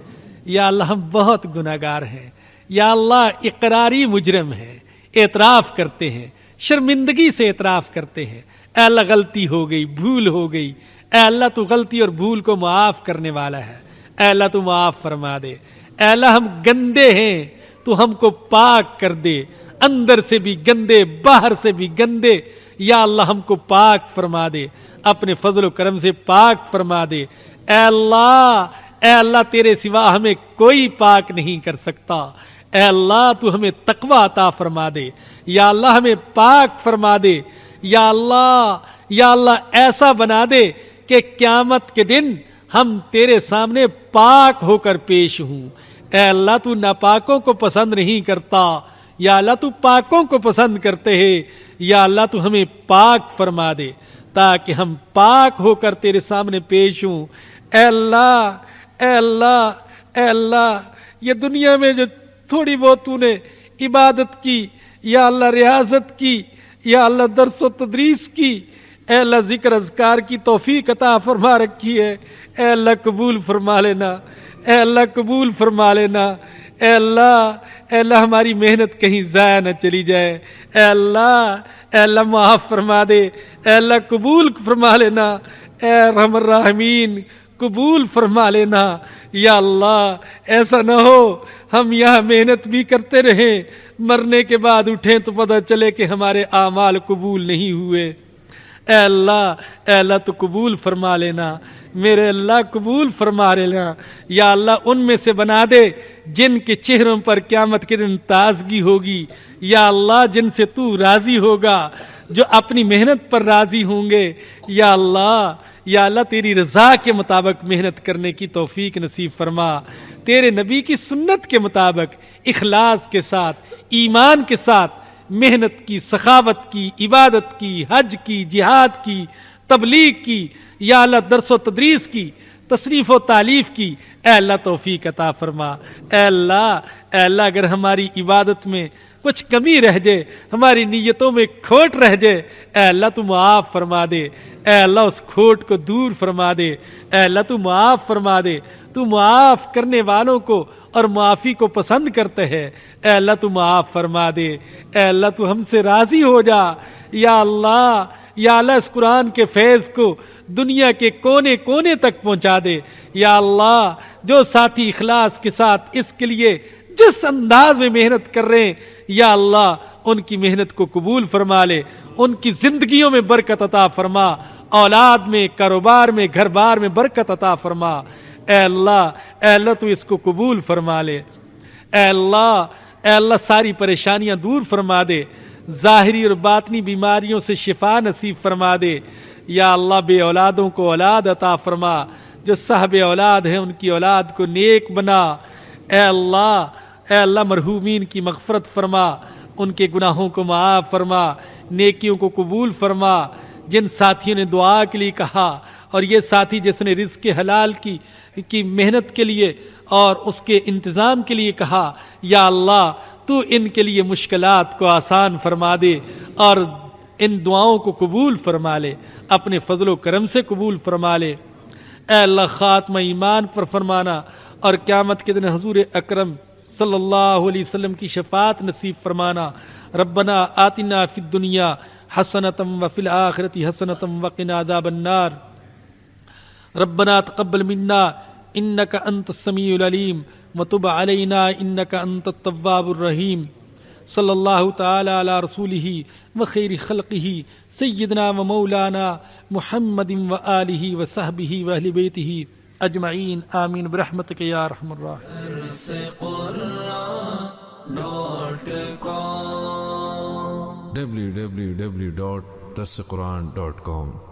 یا اللہ ہم بہت گناہگار ہیں، یا اللہ اقراری مجرم ہیں، اعتراف کرتے ہیں، شرمندگی سے اعتراف کرتے ہیں. اے اللہ غلطی ہو گئی، بھول ہو گئی. اے اللہ تو غلطی اور بھول کو معاف کرنے والا ہے. اے اللہ تو معاف فرما دے. اے اللہ ہم گندے ہیں، تو ہم کو پاک کر دے، اندر سے بھی گندے، باہر سے بھی گندے. یا اللہ ہم کو پاک فرما دے، اپنے فضل و کرم سے پاک فرما دے. اے اللہ تیرے سوا ہمیں کوئی پاک نہیں کر سکتا. اے اللہ تو ہمیں تقوی عطا فرما دے. یا اللہ ہمیں پاک فرما دے. یا اللہ ایسا بنا دے کہ قیامت کے دن ہم تیرے سامنے پاک ہو کر پیش ہوں. اے اللہ تو ناپاکوں کو پسند نہیں کرتا، یا اللہ تو پاکوں کو پسند کرتے ہیں. یا اللہ تو ہمیں پاک فرما دے تاکہ ہم پاک ہو کر تیرے سامنے پیش ہوں. اے اے اللہ یہ دنیا میں جو تھوڑی بہت تو نے عبادت کی یا اللہ ریاضت کی یا اللہ درس و تدریس کی اے اللہ ذکر اذکار کی توفیق عطا فرما رکھی ہے، اے اللہ قبول فرما لینا، اے اللہ قبول فرما لینا، اے اللہ ہماری محنت کہیں ضائع نہ چلی جائے، اے اللہ معاف فرما دے، اے اللہ قبول فرما لینا، اے ارحم الراحمین قبول فرما لینا۔ یا اللہ ایسا نہ ہو ہم یہاں محنت بھی کرتے رہیں، مرنے کے بعد اٹھیں تو پتہ چلے کہ ہمارے اعمال قبول نہیں ہوئے۔ اے اللہ تو قبول فرما لینا، میرے اللہ قبول فرما لینا۔ یا اللہ ان میں سے بنا دے جن کے چہروں پر قیامت کے دن تازگی ہوگی، یا اللہ جن سے تو راضی ہوگا، جو اپنی محنت پر راضی ہوں گے۔ یا اللہ تیری رضا کے مطابق محنت کرنے کی توفیق نصیب فرما، تیرے نبی کی سنت کے مطابق اخلاص کے ساتھ ایمان کے ساتھ محنت کی، سخاوت کی، عبادت کی، حج کی، جہاد کی، تبلیغ کی، یا اللہ درس و تدریس کی، تصریف و تالیف کی، اے اللہ توفیق عطا فرما۔ اے اللہ اگر ہماری عبادت میں کچھ کمی رہ جائے، ہماری نیتوں میں کھوٹ رہ جائے، اے اللہ تو معاف فرما دے، اے اللہ اس کھوٹ کو دور فرما دے، اے اللہ تو معاف فرما دے، تو معاف کرنے والوں کو اور معافی کو پسند کرتے ہے، اے اللہ تو معاف فرما دے، اے اللہ تو ہم سے راضی ہو جا۔ یا اللہ اس قرآن کے فیض کو دنیا کے کونے کونے تک پہنچا دے۔ یا اللہ جو ساتھی اخلاص کے ساتھ اس کے لیے جس انداز میں محنت کر رہے ہیں، یا اللہ ان کی محنت کو قبول فرما لے، ان کی زندگیوں میں برکت عطا فرما، اولاد میں، کاروبار میں، گھر بار میں برکت عطا فرما۔ اے اللہ تو اس کو قبول فرما لے۔ اے اللہ ساری پریشانیاں دور فرما دے، ظاہری اور باطنی بیماریوں سے شفا نصیب فرما دے۔ یا اللہ بے اولادوں کو اولاد عطا فرما، جو صاحب اولاد ہیں ان کی اولاد کو نیک بنا۔ اے اللہ مرحومین کی مغفرت فرما، ان کے گناہوں کو معاف فرما، نیکیوں کو قبول فرما۔ جن ساتھیوں نے دعا کے لیے کہا، اور یہ ساتھی جس نے رزق حلال کی محنت کے لیے اور اس کے انتظام کے لیے کہا، یا اللہ تو ان کے لیے مشکلات کو آسان فرما دے اور ان دعاؤں کو قبول فرما لے، اپنے فضل و کرم سے قبول فرما لے۔ اے اللہ خاتمہ ایمان پر فرمانا اور قیامت کے دن حضور اکرم صلی اللہ علیہ وسلم کی شفاعت نصیب فرمانا۔ ربنا آتنا فی الدنیا حسنۃ وفی الآخرۃ حسنۃ وقنا عذاب النار۔ ربنا تقبل منا انک انت السمیع العلیم وتب علینا انک انت التواب الرحیم۔ صلی اللہ تعالی علی رسولہ وخیر خلقہ سیدنا و مولانا محمد وآلہ وصحبہ واہل بیتہ اجمعین آمین برحمتک یا ارحم الراحمین۔ www.darsequran.com